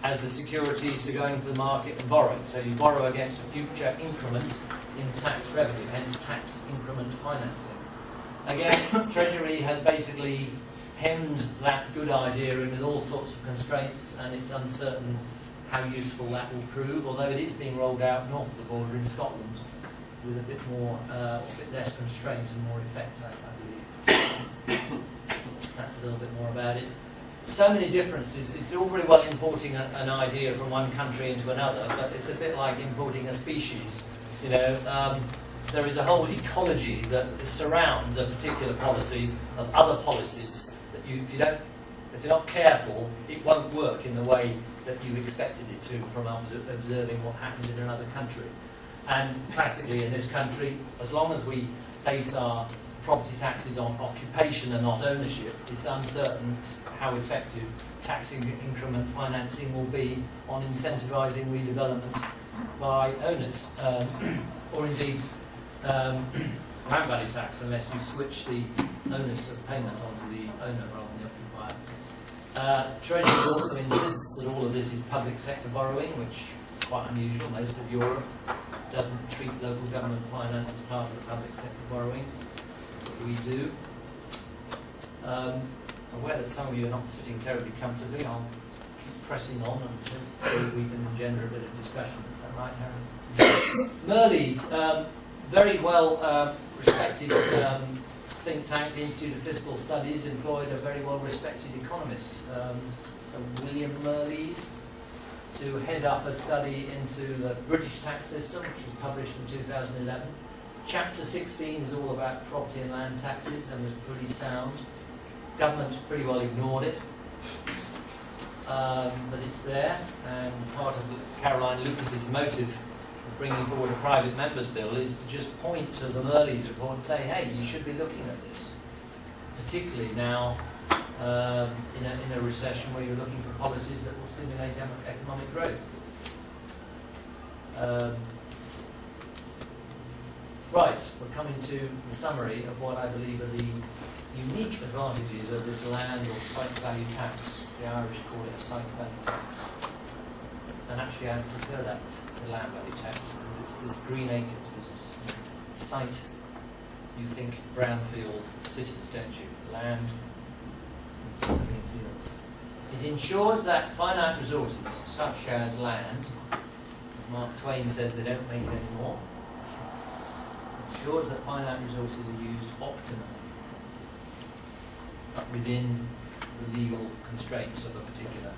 Speaker 1: as the security to go into the market and borrow. So you borrow against a future increment in tax revenue, hence tax increment financing. Again, Treasury has basically hemmed that good idea in with all sorts of constraints, and it's uncertain how useful that will prove, although it is being rolled out north of the border in Scotland with a bit more, a bit less constraint and more effect, I believe. That's a little bit more about it. So many differences. It's all very well importing an idea from one country into another, but it's a bit like importing a species. You know, there is a whole ecology that surrounds a particular policy of other policies that if you're not careful, it won't work in the way that you expected it to from observing what happens in another country. And classically in this country, as long as we base our property taxes on occupation and not ownership, it's uncertain how effective taxing increment financing will be on incentivising redevelopment by owners, or indeed land value tax, unless you switch the onus of payment onto the owner rather than the occupier. Treasury also insists that all of this is public sector borrowing, which is quite unusual. Most of Europe doesn't treat local government finance as part of the public sector borrowing. We do. Aware that some of you are not sitting terribly comfortably, I'll keep pressing on until we can engender a bit of discussion. Is that right, Harry? Merleys, very well respected think tank, the Institute of Fiscal Studies, employed a very well respected economist, so William Merleys, to head up a study into the British tax system, which was published in 2011. Chapter 16 is all about property and land taxes and was pretty sound. Government pretty well ignored it, but it's there, and part of Caroline Lucas's motive of bringing forward a private members bill is to just point to the Merleys report and say, hey, you should be looking at this, particularly now in a recession where you're looking for policies that will stimulate economic growth. Right, we're coming to the summary of what I believe are the unique advantages of this land or site value tax. The Irish call it a site value tax. And actually I prefer that to land value tax because it's this green acres business. Site, you think brownfield cities, don't you? Land, green fields. It ensures that finite resources, such as land, as Mark Twain says they don't make it anymore, ensures that finite resources are used optimally, but within the legal constraints of a particular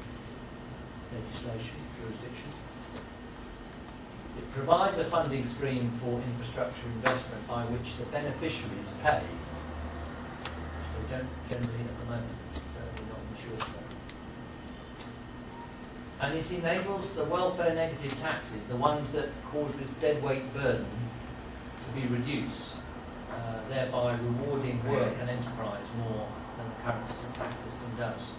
Speaker 1: legislation, jurisdiction. It provides a funding stream for infrastructure investment by which the beneficiaries pay, which they don't generally at the moment, certainly not in the short term. And it enables the welfare negative taxes, the ones that cause this deadweight burden, to be reduced, thereby rewarding work and enterprise more than the current tax system does.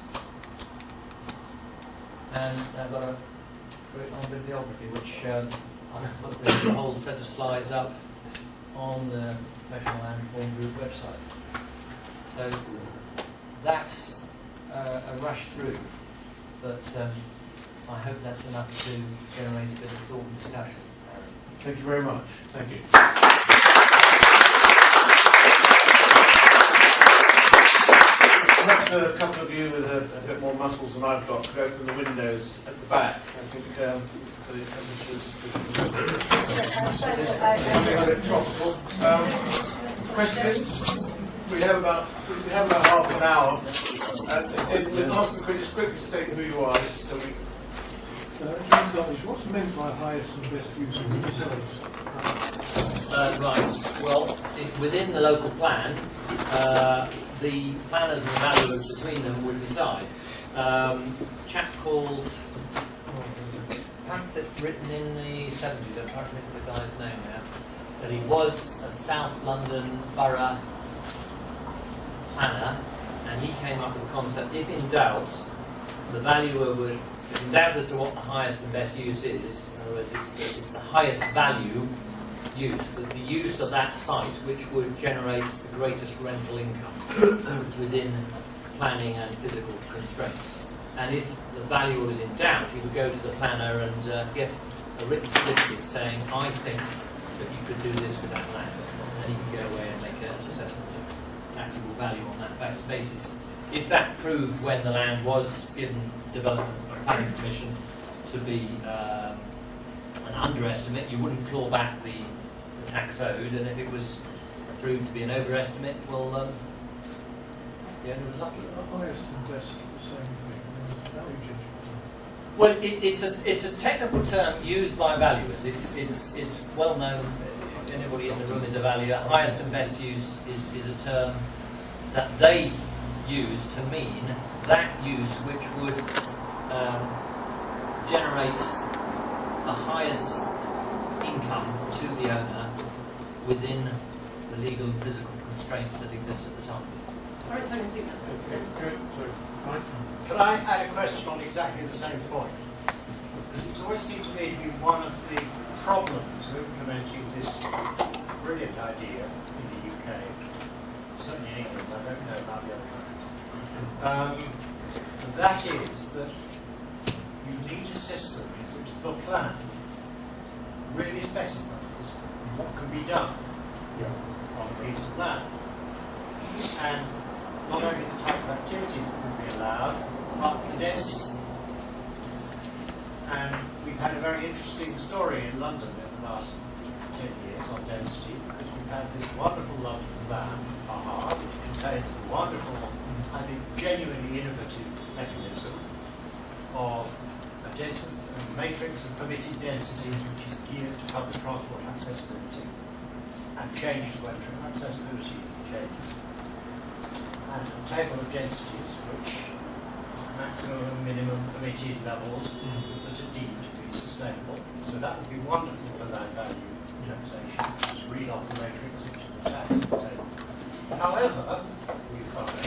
Speaker 1: And I've got a very long bibliography which I'll put the whole set of slides up on the Professional Land Reform Group website. So that's a rush through, but I hope that's enough to generate a bit of thought and discussion.
Speaker 2: Thank you very much. Thank you. Perhaps a couple of you with a bit more muscles than I've got could open the windows at the back. I think for the temperatures a bit tropical. Questions? We have about half an hour. And ask the quickly to state who you are, so we.
Speaker 3: What's meant by highest and best use of the reserves?
Speaker 1: Right. Well, within the local plan, the planners and the valuers between them would decide. Chap called, written in the 70s, I can't think of the guy's name now, that he was a South London borough planner, and he came up with the concept, if in doubt, the valuer would, if in doubt as to what the highest and best use is, in other words, it's the highest value use, the use of that site which would generate the greatest rental income within planning and physical constraints. And if the valuer was in doubt, he would go to the planner and get a written certificate saying, I think that you could do this with that land. And then he could go away and make an assessment of taxable value on that basis. If that proved when the land was given development or planning permission to be an underestimate, you wouldn't claw back the tax owed, and if it was proved to be an overestimate, well, the owner was lucky.
Speaker 3: Highest and best the same thing.
Speaker 1: Well, it's a technical term used by valuers. It's well known. Anybody in the room is a valuer. Highest and best use is a term that they use to mean that use which would generate the highest income to the owner within the legal and physical constraints that exist at the time.
Speaker 4: Sorry, Tony, I think
Speaker 5: Can I add a question on exactly the same point? Because it's always seemed to me to be one of the problems of implementing this brilliant idea in the UK, certainly in England, I don't know about the other countries. That is that you need a system in which the plan really specifies what can be done on a piece of land. And not only the type of activities that will be allowed, but the density. And we've had a very interesting story in London in the last 10 years on density, because we've had this wonderful London plan, which contains the wonderful, I think, genuinely innovative mechanism of a matrix of permitted densities which is geared to public transport accessibility and changes when accessibility changes. And a table of densities which is the maximum and minimum permitted levels that are deemed to be sustainable. So that would be wonderful for land value taxation. Just read off the matrix into the tax table. However, we find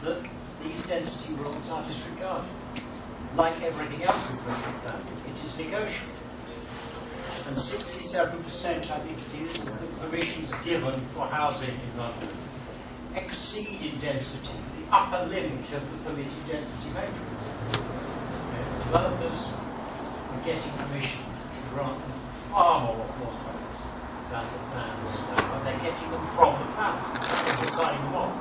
Speaker 5: that these density rules are disregarded. Like everything else in public planning, it is negotiable. And 67%, I think it is, of the permissions given for housing in London exceed in density the upper limit of the permitted density matrix. Developers are getting permission to grant far more floor space than the plans, but they're getting them from the plans. They're signing them off.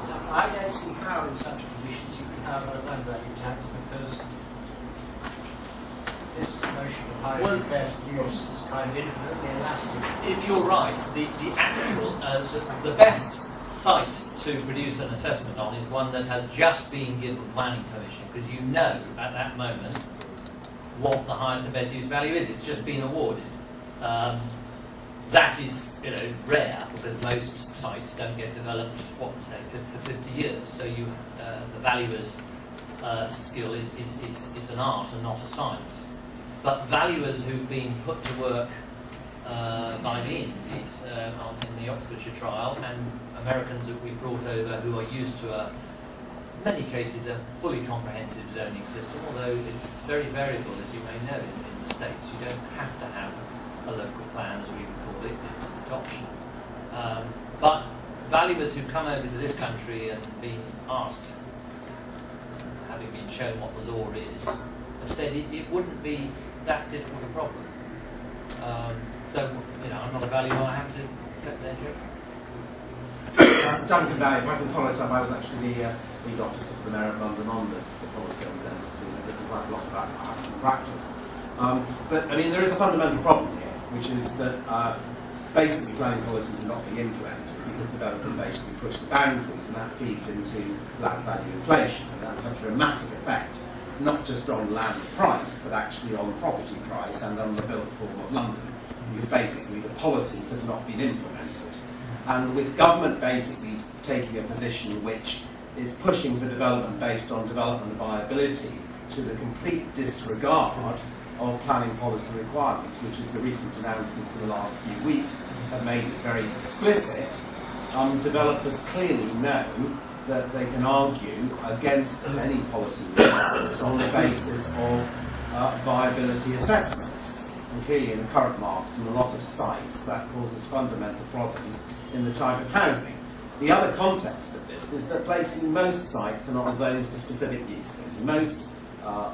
Speaker 5: So I don't see how in such conditions you can have a land value tax, because this notion of highest and best use is kind of infinitely elastic.
Speaker 1: If you're right, the actual, the best site to produce an assessment on is one that has just been given planning permission, because you know at that moment what the highest and best use value is. It's just been awarded. That is, rare, because most sites don't get developed, for 50 years. So the valuer's skill it's an art and not a science. But valuers who've been put to work by me in the Oxfordshire trial, and Americans that we've brought over who are used to many cases a fully comprehensive zoning system, although it's very variable, as you may know, in the States. You don't have to have a local plan, as we would call it. It's optional. But valuers who come over to this country and been asked, having been shown what the law is, have said it wouldn't be that difficult a problem. So, I'm not a valuer, I have to accept their judgment.
Speaker 6: Duncan Barry, if I can follow it up, I was actually the lead officer for the Mayor of London on the policy on density, and I've written quite a lot about how to practice. But, there is a fundamental problem here, which is that basically planning policies are not being implemented because developers basically push the boundaries, and that feeds into land value inflation, and that's had a dramatic effect, not just on land price, but actually on property price and on the built form of London, because basically the policies have not been implemented. And with government basically taking a position which is pushing for development based on development viability to the complete disregard of planning policy requirements, which is the recent announcements in the last few weeks have made it very explicit, developers clearly know that they can argue against any policy requirements on the basis of viability assessments. And clearly in the current market, in a lot of sites, that causes fundamental problems in the type of housing. The other context of this is that basically most sites are not zoned for specific uses. Most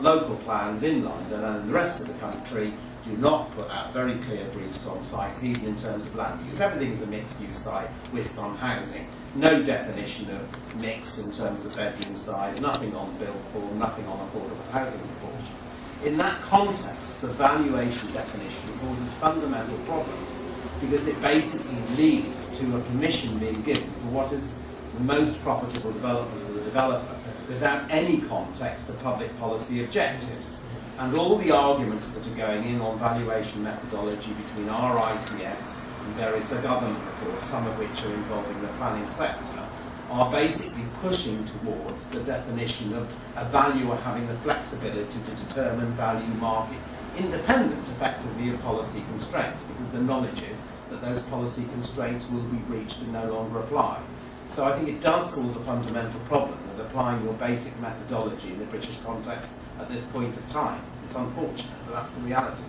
Speaker 6: local plans in London and in the rest of the country do not put out very clear briefs on sites, even in terms of land use. Everything is a mixed-use site with some housing. No definition of mix in terms of bedroom size, nothing on build form, nothing on affordable housing proportions. In that context, the valuation definition causes fundamental problems, because it basically leads to a permission being given for what is the most profitable development of the developer, without any context of public policy objectives. And all the arguments that are going in on valuation methodology between our ICS and various government reports, some of which are involving the planning sector, are basically pushing towards the definition of a valuer having the flexibility to determine value market independent, effectively, of policy constraints, because the knowledge is that those policy constraints will be breached and no longer apply. So I think it does cause a fundamental problem of applying your basic methodology in the British context at this point of time. It's unfortunate, but that's the reality.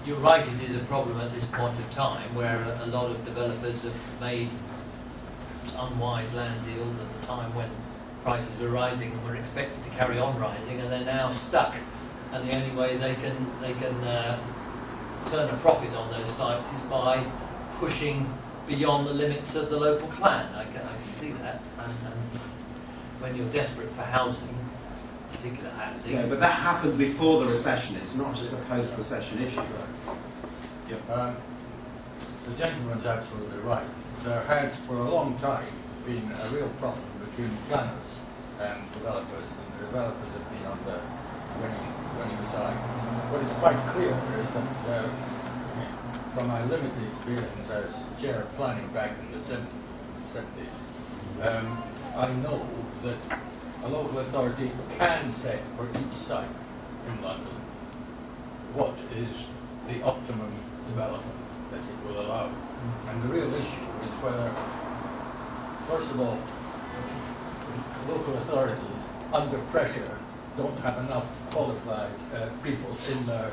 Speaker 1: You're right, it is a problem at this point of time where a lot of developers have made unwise land deals at the time when prices were rising and were expected to carry on rising, and they're now stuck. And the only way they can turn a profit on those sites is by pushing beyond the limits of the local plan. I can see that. And when you're desperate for housing, particular housing.
Speaker 6: Yeah, but that happened before the recession. It's not just a post-recession issue.
Speaker 4: The gentleman's absolutely right. There has, for a long time, been a real problem between planners and developers, and the developers have been on the winning side. What is quite clear is that, from my limited experience as chair of planning back in the 70s, I know that a local authority can set for each site in London what is the optimum development that it will allow. And the real issue is whether, first of all, local authorities under pressure don't have enough qualified people in their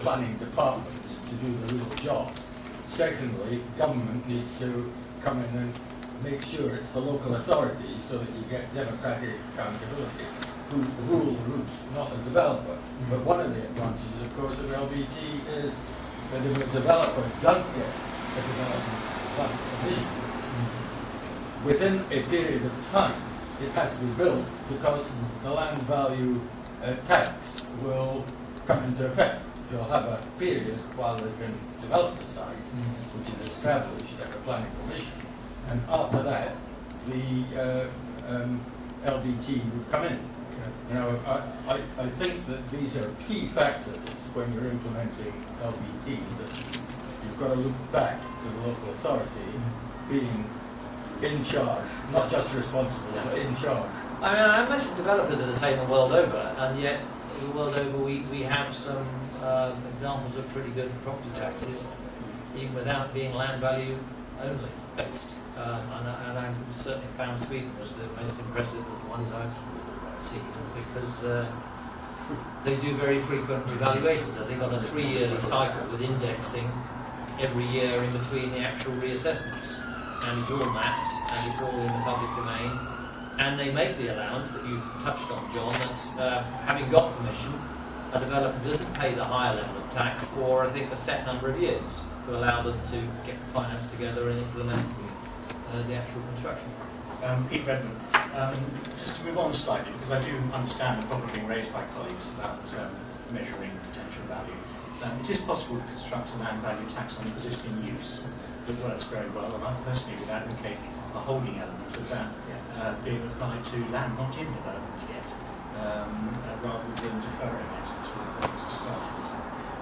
Speaker 4: planning departments to do the real job. Secondly, government needs to come in and make sure it's the local authorities so that you get democratic accountability who rule the roost, not the developer. But one of the advantages, of course, of LBT is that if a developer does get a development plan permission, within a period of time, it has to be built because the land value tax will come into effect. You'll have a period while they can develop the site, which is established at a planning permission, and after that, the LBT would come in. You know, I think that these are key factors when you're implementing LBT, that you've got to look back to the local authority being in charge, not just responsible, but in charge.
Speaker 1: I mean, I imagine developers are the same the world over, and yet the world over we have some examples of pretty good property taxes, even without being land value only based. And I certainly found Sweden was the most impressive of the ones I've seen, because they do very frequent evaluations. I think on a 3-yearly cycle with indexing every year in between the actual reassessments. And it's all mapped, and it's all in the public domain. And they make the allowance that you've touched on, John, that having got permission, a developer doesn't pay the higher level of tax for, I think, a set number of years to allow them to get the finance together and implement the actual construction.
Speaker 5: Pete Redmond, just to move on slightly, because I do understand the problem being raised by colleagues about measuring potential value. It is possible to construct a land value tax on existing use that works very well, and I personally would advocate a holding element of that being applied to land not in development yet, rather than deferring it until the purpose is started.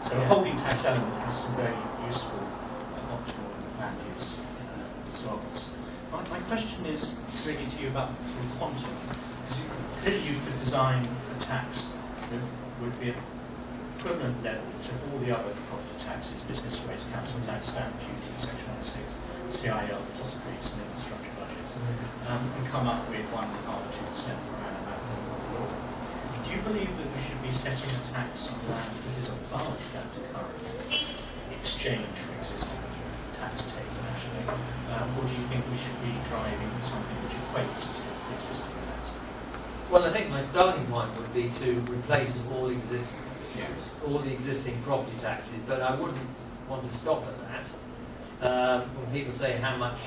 Speaker 5: So a holding tax element has some very useful optional land use results. My question is really to you about the sort of quantum, because clearly you could design a tax that would be equivalent level to all the other property taxes, business rates, council tax, stamp duty, section 106, CIL, possibly some infrastructure budgets, and come up with 1.5 to 2% per annum out of the law. Do you believe that we should be setting a tax on land that is above that current exchange for existing tax take nationally, or do you think we should be driving for something which equates to the existing tax take?
Speaker 1: Well, I think my starting point would be to replace all the existing property taxes, but I wouldn't want to stop at that. When people say how much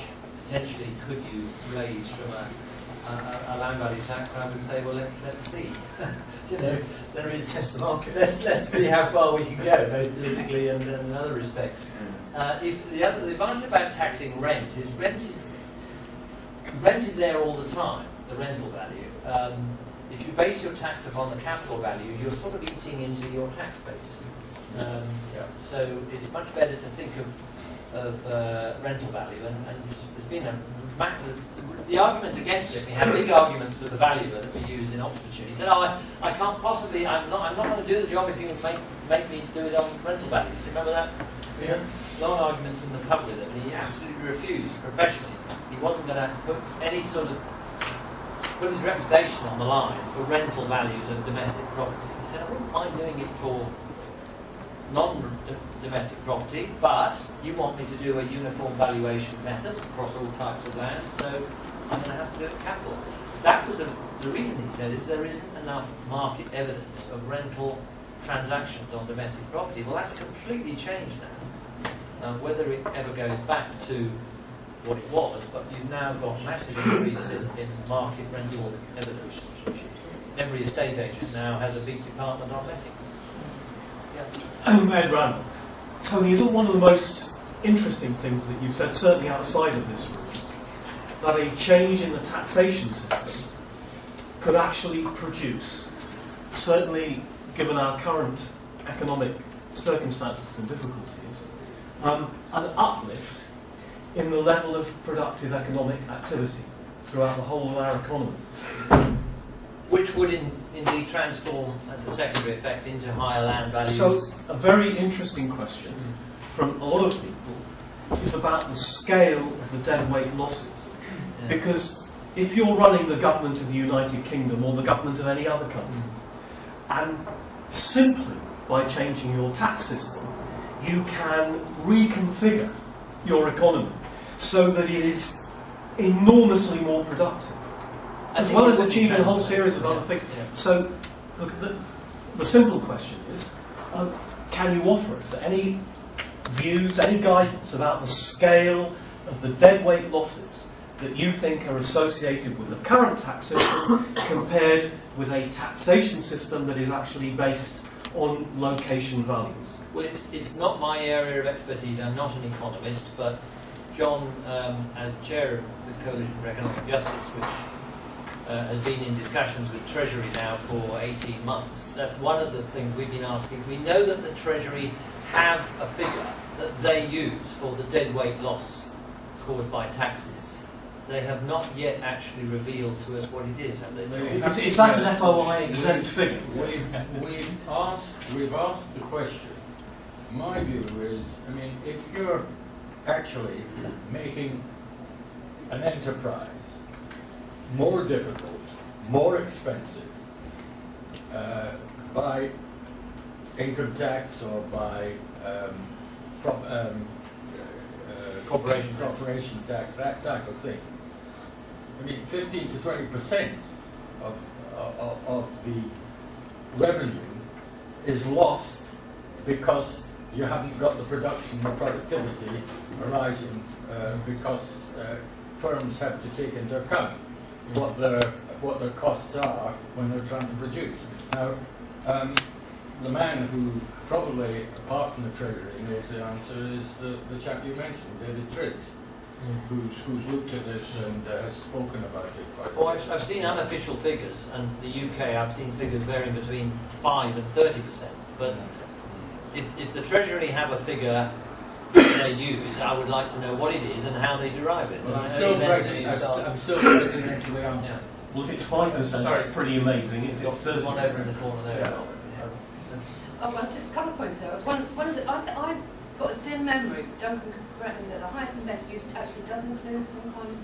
Speaker 1: potentially could you raise from a land value tax, I would say, well, let's see. You know, there is
Speaker 5: test the market.
Speaker 1: Let's see how far we can go, both politically and in other respects. If the advantage about taxing rent is there all the time, the rental value. If you base your tax upon the capital value, you're sort of eating into your tax base. So it's much better to think of rental value, and there's been the argument against it. We had big arguments with the valuer that we use in Oxfordshire. He said, "Oh, I can't possibly. I'm not going to do the job if you make me do it on rental values." You remember that? We had long arguments in the pub with him, and he absolutely refused professionally. He wasn't going to put his reputation on the line for rental values of domestic property. He said, "I wouldn't mind doing it for non-domestic property, but you want me to do a uniform valuation method across all types of land, so I'm going to have to do it capital." That was the reason, he said, is there isn't enough market evidence of rental transactions on domestic property. Well, that's completely changed now. Whether it ever goes back to what it was, but you've now got massive increase in market rental evidence. Every estate agent now has a big department on letting.
Speaker 7: Ed Randall. Tony, isn't one of the most interesting things that you've said, certainly outside of this room, that a change in the taxation system could actually produce, certainly given our current economic circumstances and difficulties, an uplift in the level of productive economic activity throughout the whole of our economy?
Speaker 1: Which would indeed transform, as a secondary effect, into higher land values.
Speaker 7: So, a very interesting question from a lot of people is about the scale of the deadweight losses.
Speaker 1: Yeah.
Speaker 7: Because if you're running the government of the United Kingdom or the government of any other country, and simply by changing your tax system, you can reconfigure your economy so that it is enormously more productive, as well as achieving a whole series of other things.
Speaker 1: Yeah.
Speaker 7: So the simple question is, can you offer us any views, any guidance about the scale of the deadweight losses that you think are associated with the current tax system compared with a taxation system that is actually based on location values?
Speaker 1: Well, it's not my area of expertise. I'm not an economist, but John, as chair of the Coalition for Economic Justice, which has been in discussions with Treasury now for 18 months, that's one of the things we've been asking. We know that the Treasury have a figure that they use for the deadweight loss caused by taxes. They have not yet actually revealed to us what it is, have they?
Speaker 7: Is that an FOI exempt figure?
Speaker 4: We've asked the question. My view is, I mean, if you're actually making an enterprise more difficult, more expensive, by income tax or by corporation tax, that type of thing. I mean, 15 to 20% of the revenue is lost because you haven't got the production or productivity arising because firms have to take into account what their costs are when they're trying to produce. Now, the man who probably, apart from the Treasury, knows the answer is the chap you mentioned, David Triggs, who's looked at this and has spoken about it quite a bit.
Speaker 1: I've seen unofficial figures, and the UK, I've seen figures varying between 5 and 30%. But if the Treasury have a figure they use, I would like to know what it is and how they derive it.
Speaker 4: Well, I'm still pressing into the answer.
Speaker 7: Well, if it's 5%, it's pretty amazing. If it's 30%,
Speaker 1: one over in the corner there.
Speaker 7: Yeah.
Speaker 8: Oh, well, just a couple of points there. One of the, I've got a dim memory, Duncan can correct me, that the highest and best use actually does include some kind of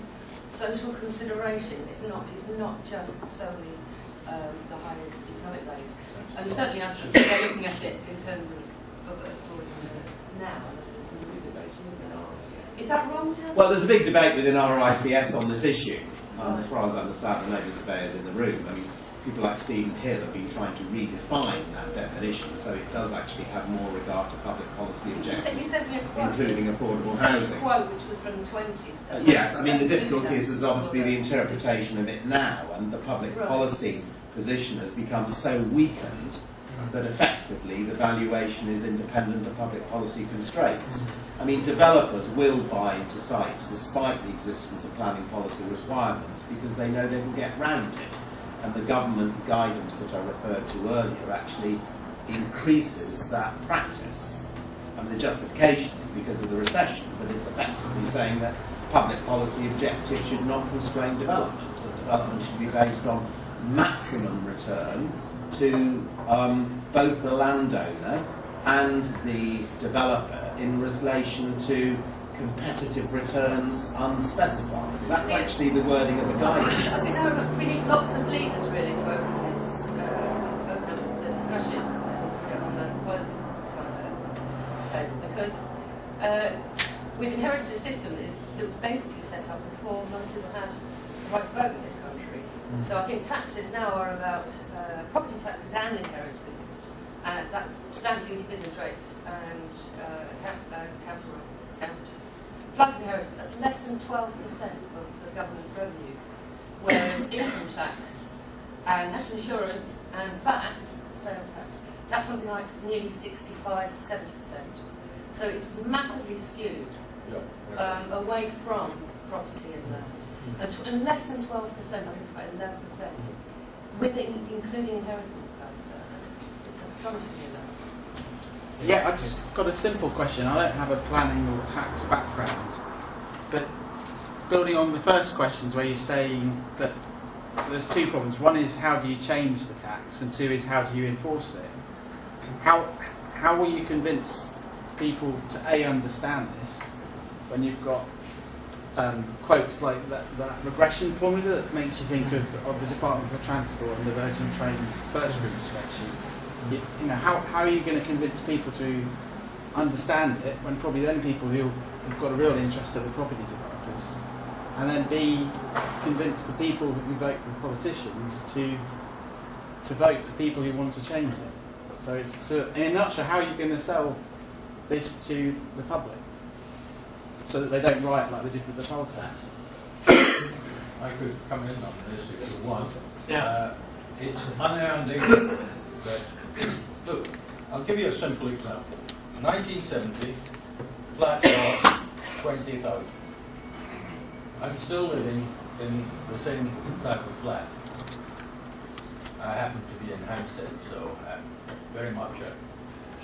Speaker 8: social consideration. It's not just solely the highest economic values. And certainly they're looking at it in terms of now. Is that wrong, Dan?
Speaker 6: Well, there's a big debate within RICS on this issue. As far as I understand, the no surveyors in the room. I mean, people like Stephen Hill have been trying to redefine that definition so it does actually have more regard to public policy objectives,
Speaker 8: you sent me a quote,
Speaker 6: including affordable
Speaker 8: you sent me
Speaker 6: housing.
Speaker 8: a quote which was from the 20s.
Speaker 6: Yes, I mean the difficulty is obviously the interpretation of it now, and the public policy position has become so weakened that effectively the valuation is independent of public policy constraints. I mean, developers will buy into sites despite the existence of planning policy requirements because they know they can get round it. And the government guidance that I referred to earlier actually increases that practice. I mean, the justification is because of the recession, but it's effectively saying that public policy objectives should not constrain development. That development should be based on maximum return to both the landowner and the developer in relation to competitive returns unspecified. That's actually the wording of the guidance.
Speaker 8: I think we need lots of levers really to open this, open the discussion on the policy table, because we've inherited a system that was basically set up before most people had the right to vote in this country. So I think taxes now are about property taxes and inheritance. That's stamp duty, business rates, and council tax. Plus inheritance, that's less than 12% of the government's revenue. Whereas income tax and national insurance and VAT, sales tax, that's something like nearly 65 to 70%. So it's massively skewed away from property and land. And less than 12%, I think about 11%, with including inheritance tax. It's just astonishing.
Speaker 9: Yeah, I just got a simple question. I don't have a planning or tax background, but building on the first questions where you're saying that there's two problems. One is how do you change the tax, and two is how do you enforce it. How will you convince people to A, understand this when you've got quotes like that regression formula that makes you think of the Department for Transport and the Virgin Trains first group spreadsheet? You know, how are you going to convince people to understand it when probably the only people who've got a real interest are the property developers, and then B, convince the people who vote for the politicians to vote for people who want to change it? So in a nutshell, how are you going to sell this to the public so that they don't riot like they did with the poll tax?
Speaker 4: I could come in on this if you want.
Speaker 2: Yeah.
Speaker 4: It's unearned income. Look, I'll give you a simple example. 1970, flat cost 20,000. I'm still living in the same type of flat. I happen to be in Hampstead, so I'm very much a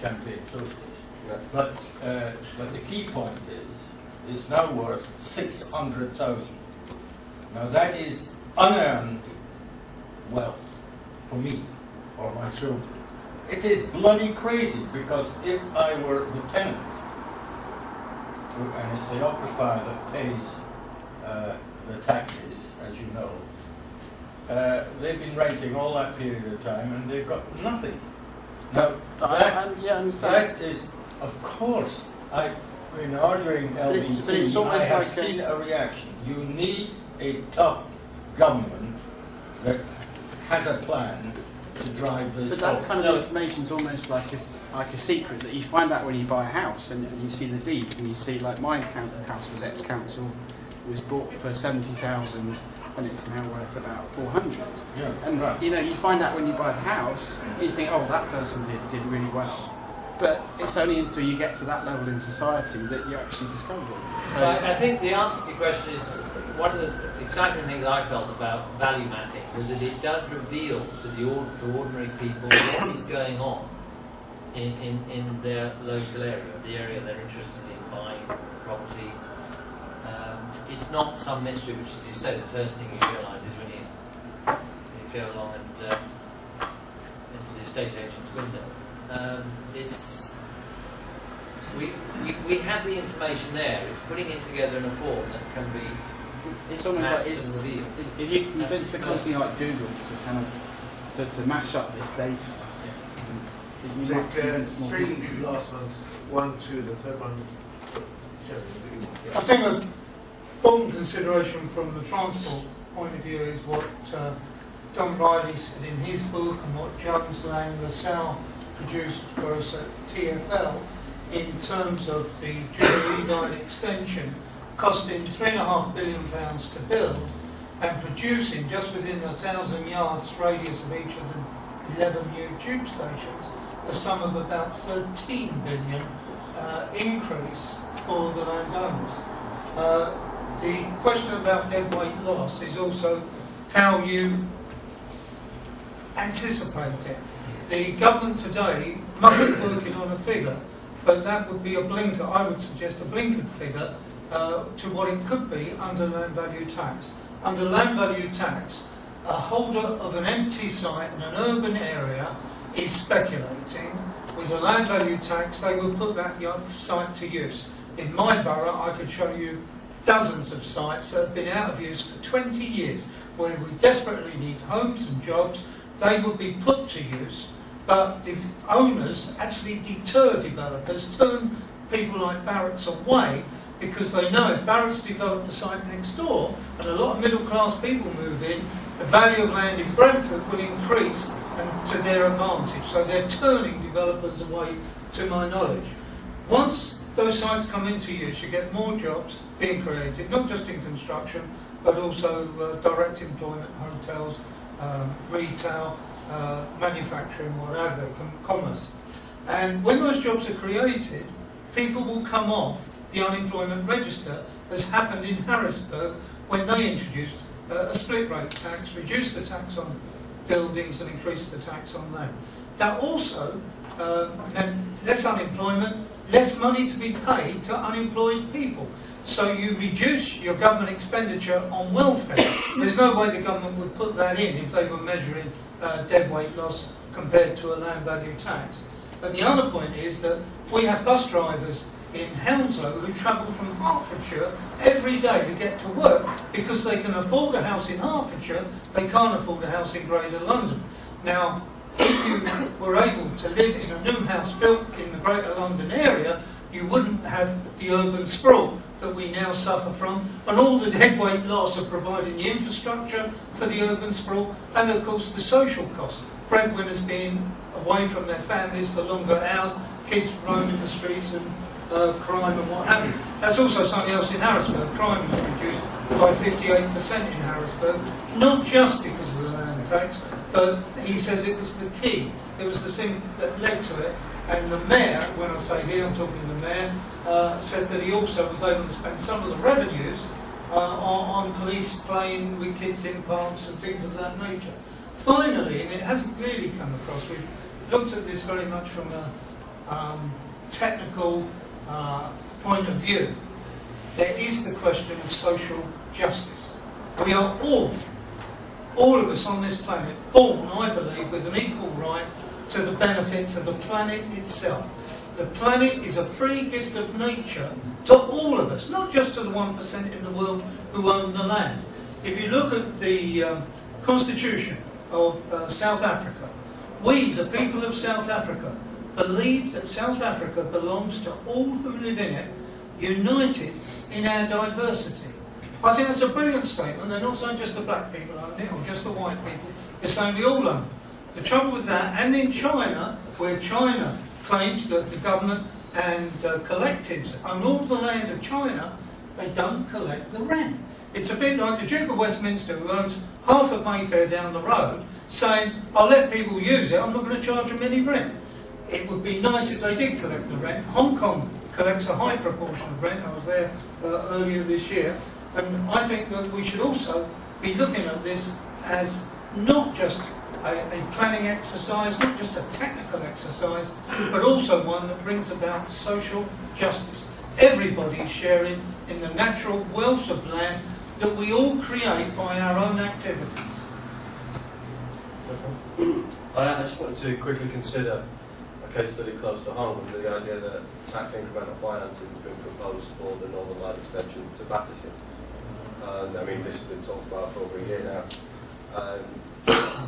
Speaker 4: champagne socialist. But the key point is, it's now worth 600,000. Now that is unearned wealth for me or my children. It is bloody crazy, because if I were the tenant, and it's the occupier that pays the taxes, as you know, they've been renting all that period of time and they've got nothing. Now, that is, of course, in arguing LBT, I have seen a reaction. You need a tough government that has a plan to drive this.
Speaker 9: But that kind of information is almost like a secret that you find out when you buy a house and you see the deed, and you see, like, my house was ex-council, was bought for 70,000 and it's now worth about 400.
Speaker 4: Yeah,
Speaker 9: and
Speaker 4: right.
Speaker 9: you know, you find out when you buy the house, you think, oh, that person did really well. But it's only until you get to that level in society that you actually discover it. So
Speaker 1: I think the answer to your question is, one of the exciting things I felt about value mapping was that it does reveal to ordinary people what is going on in their local area, the area they're interested in buying property. It's not some mystery, which, as you say, the first thing you realise is when you go along and into the estate agent's window. We have the information there. It's putting it together in a form that can be.
Speaker 9: It's almost like if you convince a company like Google to kind of to mash up this data, you might convince more
Speaker 2: three
Speaker 9: people.
Speaker 2: last ones, 1, 2, the third one.
Speaker 3: I think the important consideration from the transport point of view is what Don Riley said in his book and what Jones Lang LaSalle produced for us at TfL in terms of the Jubilee Line extension costing £3.5 billion to build and producing just within the 1,000 yards radius of each of the 11 new tube stations a sum of about 13 billion increase for the landowners. The question about deadweight loss is also how you anticipate it. The government today must be working on a figure but that would be a blinker. I would suggest a blinkered figure to what it could be under land value tax. Under land value tax, a holder of an empty site in an urban area is speculating. With a land value tax, they will put that site to use. In my borough, I could show you dozens of sites that have been out of use for 20 years, where we desperately need homes and jobs. They would be put to use, but the owners actually deter developers, turn people like Barrett's away, because they know if Barrett's develop the site next door and a lot of middle class people move in, the value of land in Brentford will increase and to their advantage. So they're turning developers away, to my knowledge. Once those sites come into use, you get more jobs being created, not just in construction, but also direct employment, hotels, retail, manufacturing, whatever, commerce. And when those jobs are created, people will come off the unemployment register, as happened in Harrisburg when they introduced a split rate tax, reduced the tax on buildings and increased the tax on land. That also meant less unemployment, less money to be paid to unemployed people. So you reduce your government expenditure on welfare. There's no way the government would put that in if they were measuring deadweight loss compared to a land value tax. But the other point is that we have bus drivers in Hounslow who travel from Hertfordshire every day to get to work because they can afford a house in Hertfordshire, they can't afford a house in Greater London. Now, if you were able to live in a new house built in the Greater London area, you wouldn't have the urban sprawl that we now suffer from, and all the deadweight loss of providing the infrastructure for the urban sprawl, and of course the social costs. Breadwinners being away from their families for longer hours, kids roaming the streets and crime and what have you. That's also something else in Harrisburg. Crime was reduced by 58% in Harrisburg, not just because of the land tax, but he says it was the key. It was the thing that led to it. And the mayor, when I say he, I'm talking to the mayor, said that he also was able to spend some of the revenues on police playing with kids in parks and things of that nature. Finally, and it hasn't really come across, we've looked at this very much from a technical point of view. There is the question of social justice. We are all of us on this planet, born, I believe, with an equal right to the benefits of the planet itself. The planet is a free gift of nature to all of us, not just to the 1% in the world who own the land. If you look at the Constitution of South Africa, we, the people of South Africa, believe that South Africa belongs to all who live in it, united in our diversity. I think that's a brilliant statement. They're not saying just the black people own it or just the white people. They're saying we all own it. The trouble with that, and in China, where China claims that the government and collectives own all the land of China, they don't collect the rent. It's a bit like the Duke of Westminster, who owns half of Mayfair down the road, saying, I'll let people use it, I'm not going to charge them any rent. It would be nice if they did collect the rent. Hong Kong collects a high proportion of rent. I was there earlier this year. And I think that we should also be looking at this as not just a planning exercise, not just a technical exercise, but also one that brings about social justice. Everybody is sharing in the natural wealth of land that we all create by our own activities.
Speaker 10: I just wanted to quickly consider a case study close to home, with the idea that tax incremental financing has been proposed for the Northern Line extension to Battersea. I mean, this has been talked about for over a year now.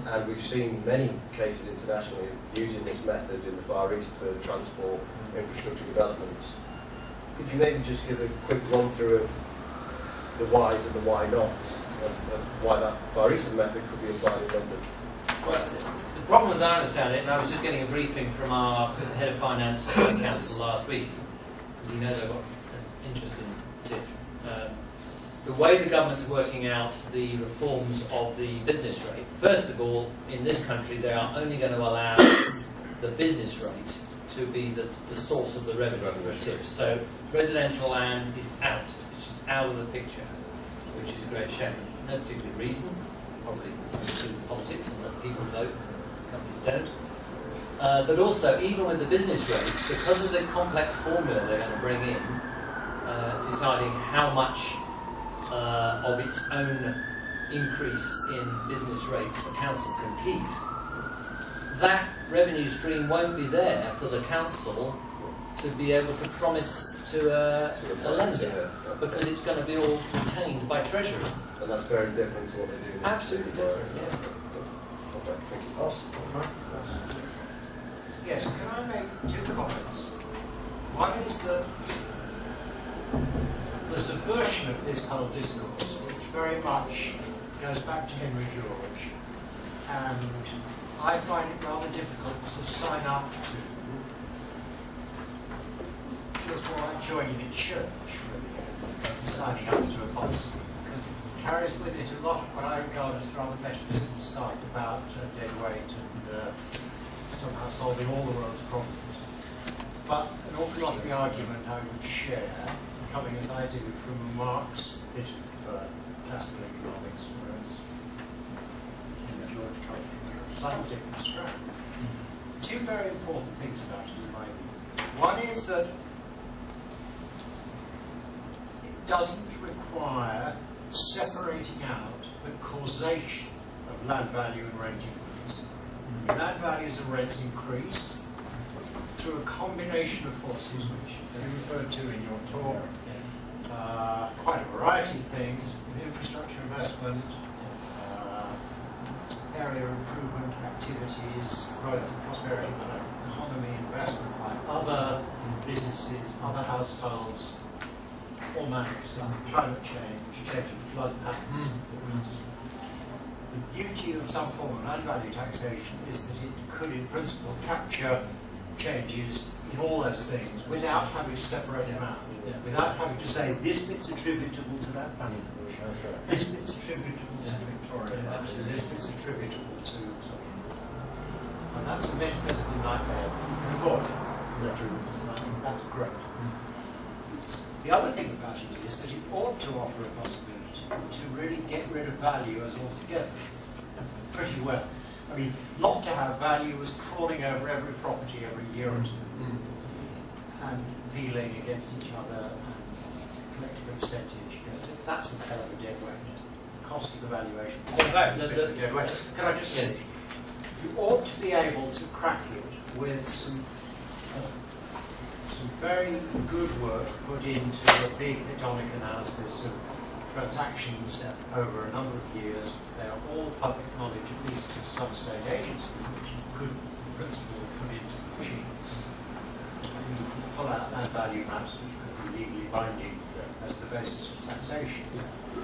Speaker 10: And we've seen many cases internationally using this method in the Far East for transport infrastructure developments. Could you maybe just give a quick run through of the whys and the why nots of why that Far Eastern method could be applied in London?
Speaker 1: Well, the problem as I understand it, and I was just getting a briefing from our head of finance at the council last week, because he knows I've got an interesting tip. The way the government's working out the reforms of the business rate. First of all, in this country, they are only going to allow the business rate to be the source of the revenue tips. So residential land is out. It's just out of the picture, which is a great shame. No particular reason. Probably something to do with politics and that people vote, companies don't. But also, even with the business rates, because of the complex formula they're going to bring in, deciding how much of its own increase in business rates the council can keep, that revenue stream won't be there for the council to be able to promise to a lender, because it's going to be all retained by Treasury.
Speaker 10: And that's very different to what they do.
Speaker 1: Absolutely different, yeah.
Speaker 10: Okay, thank you.
Speaker 5: Yes, can I make two comments? One is that there's a version of this whole discourse which very much goes back to Henry George, and I find it rather difficult to sign up to. Feels more like joining a church, really, than signing up to a policy, because it carries with it a lot of what I regard as rather metaphysical stuff about dead weight and somehow solving all the world's problems. But an awful lot of the argument I would share, coming as I do from Marx, bit of classical economics, whereas George comes from a slightly different strand. Two very important things about it, in my view. One is that it doesn't require separating out the causation of land value and rent increase. Land values and rents increase through a combination of forces which you referred to in your talk. Quite a variety of things: infrastructure investment, area improvement activities, growth and prosperity of the economy, investment by other businesses, other households, all manner of stuff, climate change, changing flood patterns. The beauty of some form of land value taxation is that it could, in principle, capture changes in all those things without having to separate them out, without having to say this bit's attributable to that planning commission, this bit's attributable to Victoria, this bit's attributable to something else. And that's a metaphysical nightmare you can avoid through this, and I think that's great. The other thing about it is that it ought to offer a possibility to really get rid of value as altogether, pretty well. I mean, not to have value as crawling over every property every year or two, and peeling against each other and collecting a percentage. You know, so that's a hell of a dead weight. The cost of the valuation. Dead weight. Can I just finish? You ought to be able to crack it with some very good work put into a big hedonic analysis of transactions over a number of years. They are all public knowledge, at least to some state agency, which you could, in principle, put into the machine. And you could pull out land value maps which could be legally binding as the basis for taxation.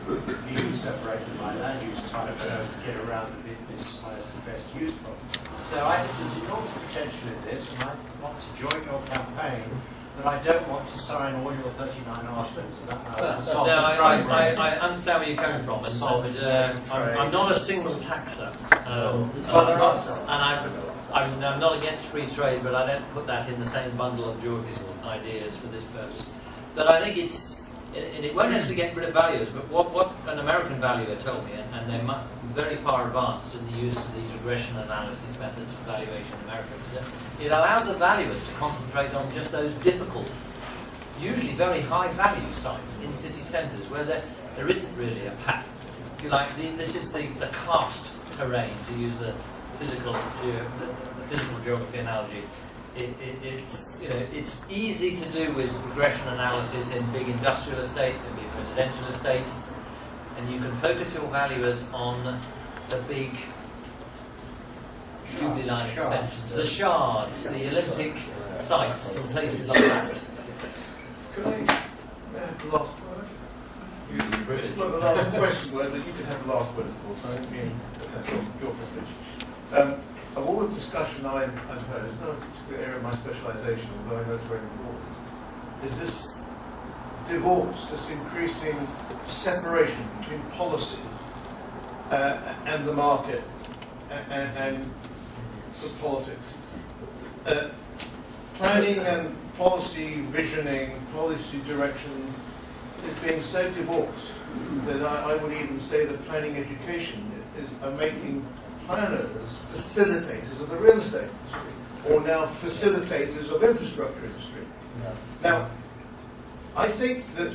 Speaker 5: You can separate them by land use type to get around the business highest and best use problem. So I think there's enormous potential in this, and I want to join your campaign. But I don't want to sign all your 39 articles about how
Speaker 1: no, I understand where you're coming from, and I'm not a single taxer. I'm not against free trade, but I don't put that in the same bundle of George's ideas for this purpose. But I think it won't actually get rid of valuers, but what an American valuer told me, and they're very far advanced in the use of these regression analysis methods for valuation in America, is that it allows the valuers to concentrate on just those difficult, usually very high value sites in city centres where there isn't really a pattern. If you like, this is the karst terrain, to use the physical geography analogy. It's easy to do with regression analysis in big industrial estates and big residential estates, and you can focus your valuers on the big Jubilee line extensions, the shards, the Olympic sites and places like that.
Speaker 2: Can I have the last word? Not the last question word, but you can have the last word, of course. I mean, that's your privilege. Of all the discussion I've heard, it's not a particular area of my specialisation, although I know it's very important, is this divorce, this increasing separation between policy and the market and the politics. Planning and policy visioning, policy direction is being so divorced that I would even say that planning education are making planners facilitators of the real estate industry. or now facilitators of infrastructure industry. Now, I think that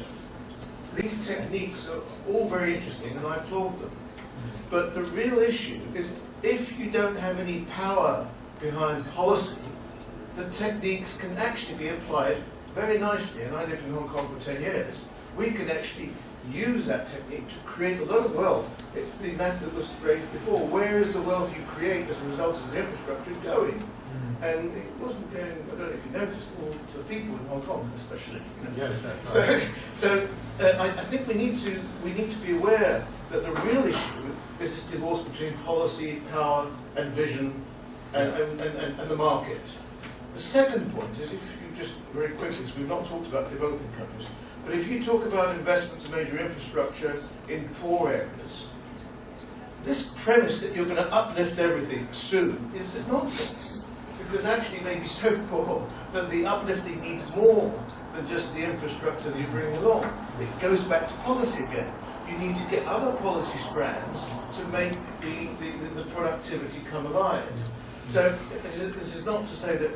Speaker 2: these techniques are all very interesting and I applaud them. But the real issue is if you don't have any power behind policy, the techniques can actually be applied very nicely. And I lived in Hong Kong for 10 years. We can actually use that technique to create a lot of wealth. It's the matter that was raised before. Where is the wealth you create as a result of the infrastructure going? And it wasn't going, I don't know if you noticed, all to the people in Hong Kong especially. You know.
Speaker 4: Yes, that's right.
Speaker 2: I think we need to be aware that the real issue is this divorce between policy, power and vision and the market. The second point is, if you just very quickly, because we've not talked about developing countries, but if you talk about investments in major infrastructure in poor areas, this premise that you're going to uplift everything soon is nonsense. Because actually it may be so poor that the uplifting needs more than just the infrastructure that you bring along. It goes back to policy again. You need to get other policy strands to make the productivity come alive. So this is not to say that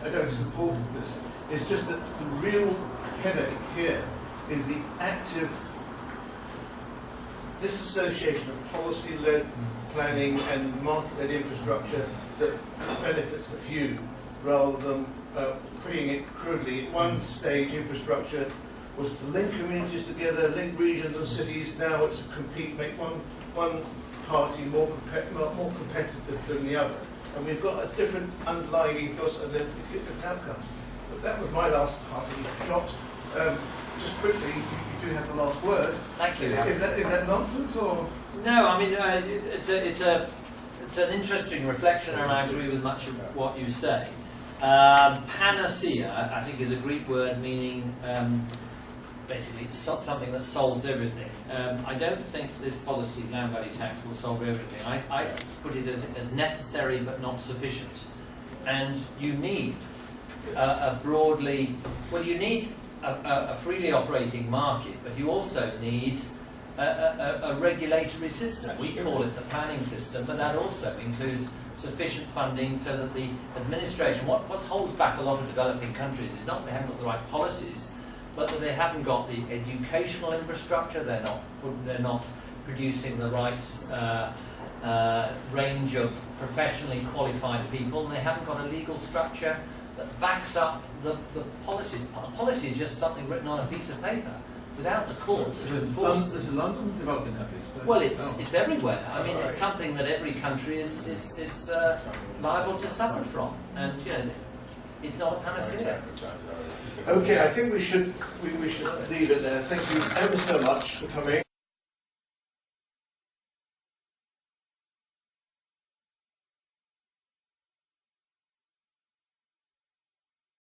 Speaker 2: I don't support this. It's just that the real headache here is the active disassociation of policy-led planning and market-led infrastructure that benefits the few, rather than putting it crudely. At one stage, infrastructure was to link communities together, link regions and cities. Now it's to compete, make one party more competitive than the other. And we've got a different underlying ethos and therefore different outcomes. But that was my last party shot. Just quickly, you do have the last word.
Speaker 1: Thank you.
Speaker 2: Is that nonsense or?
Speaker 1: No, I mean it's an interesting reflection, and I agree with much of what you say. Panacea, I think, is a Greek word meaning basically it's something that solves everything. I don't think this policy, land value tax, will solve everything. I put it as necessary but not sufficient. And you need you need a freely operating market, but you also need a regulatory system. We call it the planning system, but that also includes sufficient funding so that the administration, what holds back a lot of developing countries is not that they haven't got the right policies, but that they haven't got the educational infrastructure, they're not producing the right range of professionally qualified people, and they haven't got a legal structure that backs up the policies. Policy is just something written on a piece of paper without the courts to enforce.
Speaker 2: This is London developing countries.
Speaker 1: Well, it's everywhere. I mean, it's something that every country is liable to suffer from, and it's not a panacea.
Speaker 2: Okay, I think we should leave it there. Thank you ever so much for coming.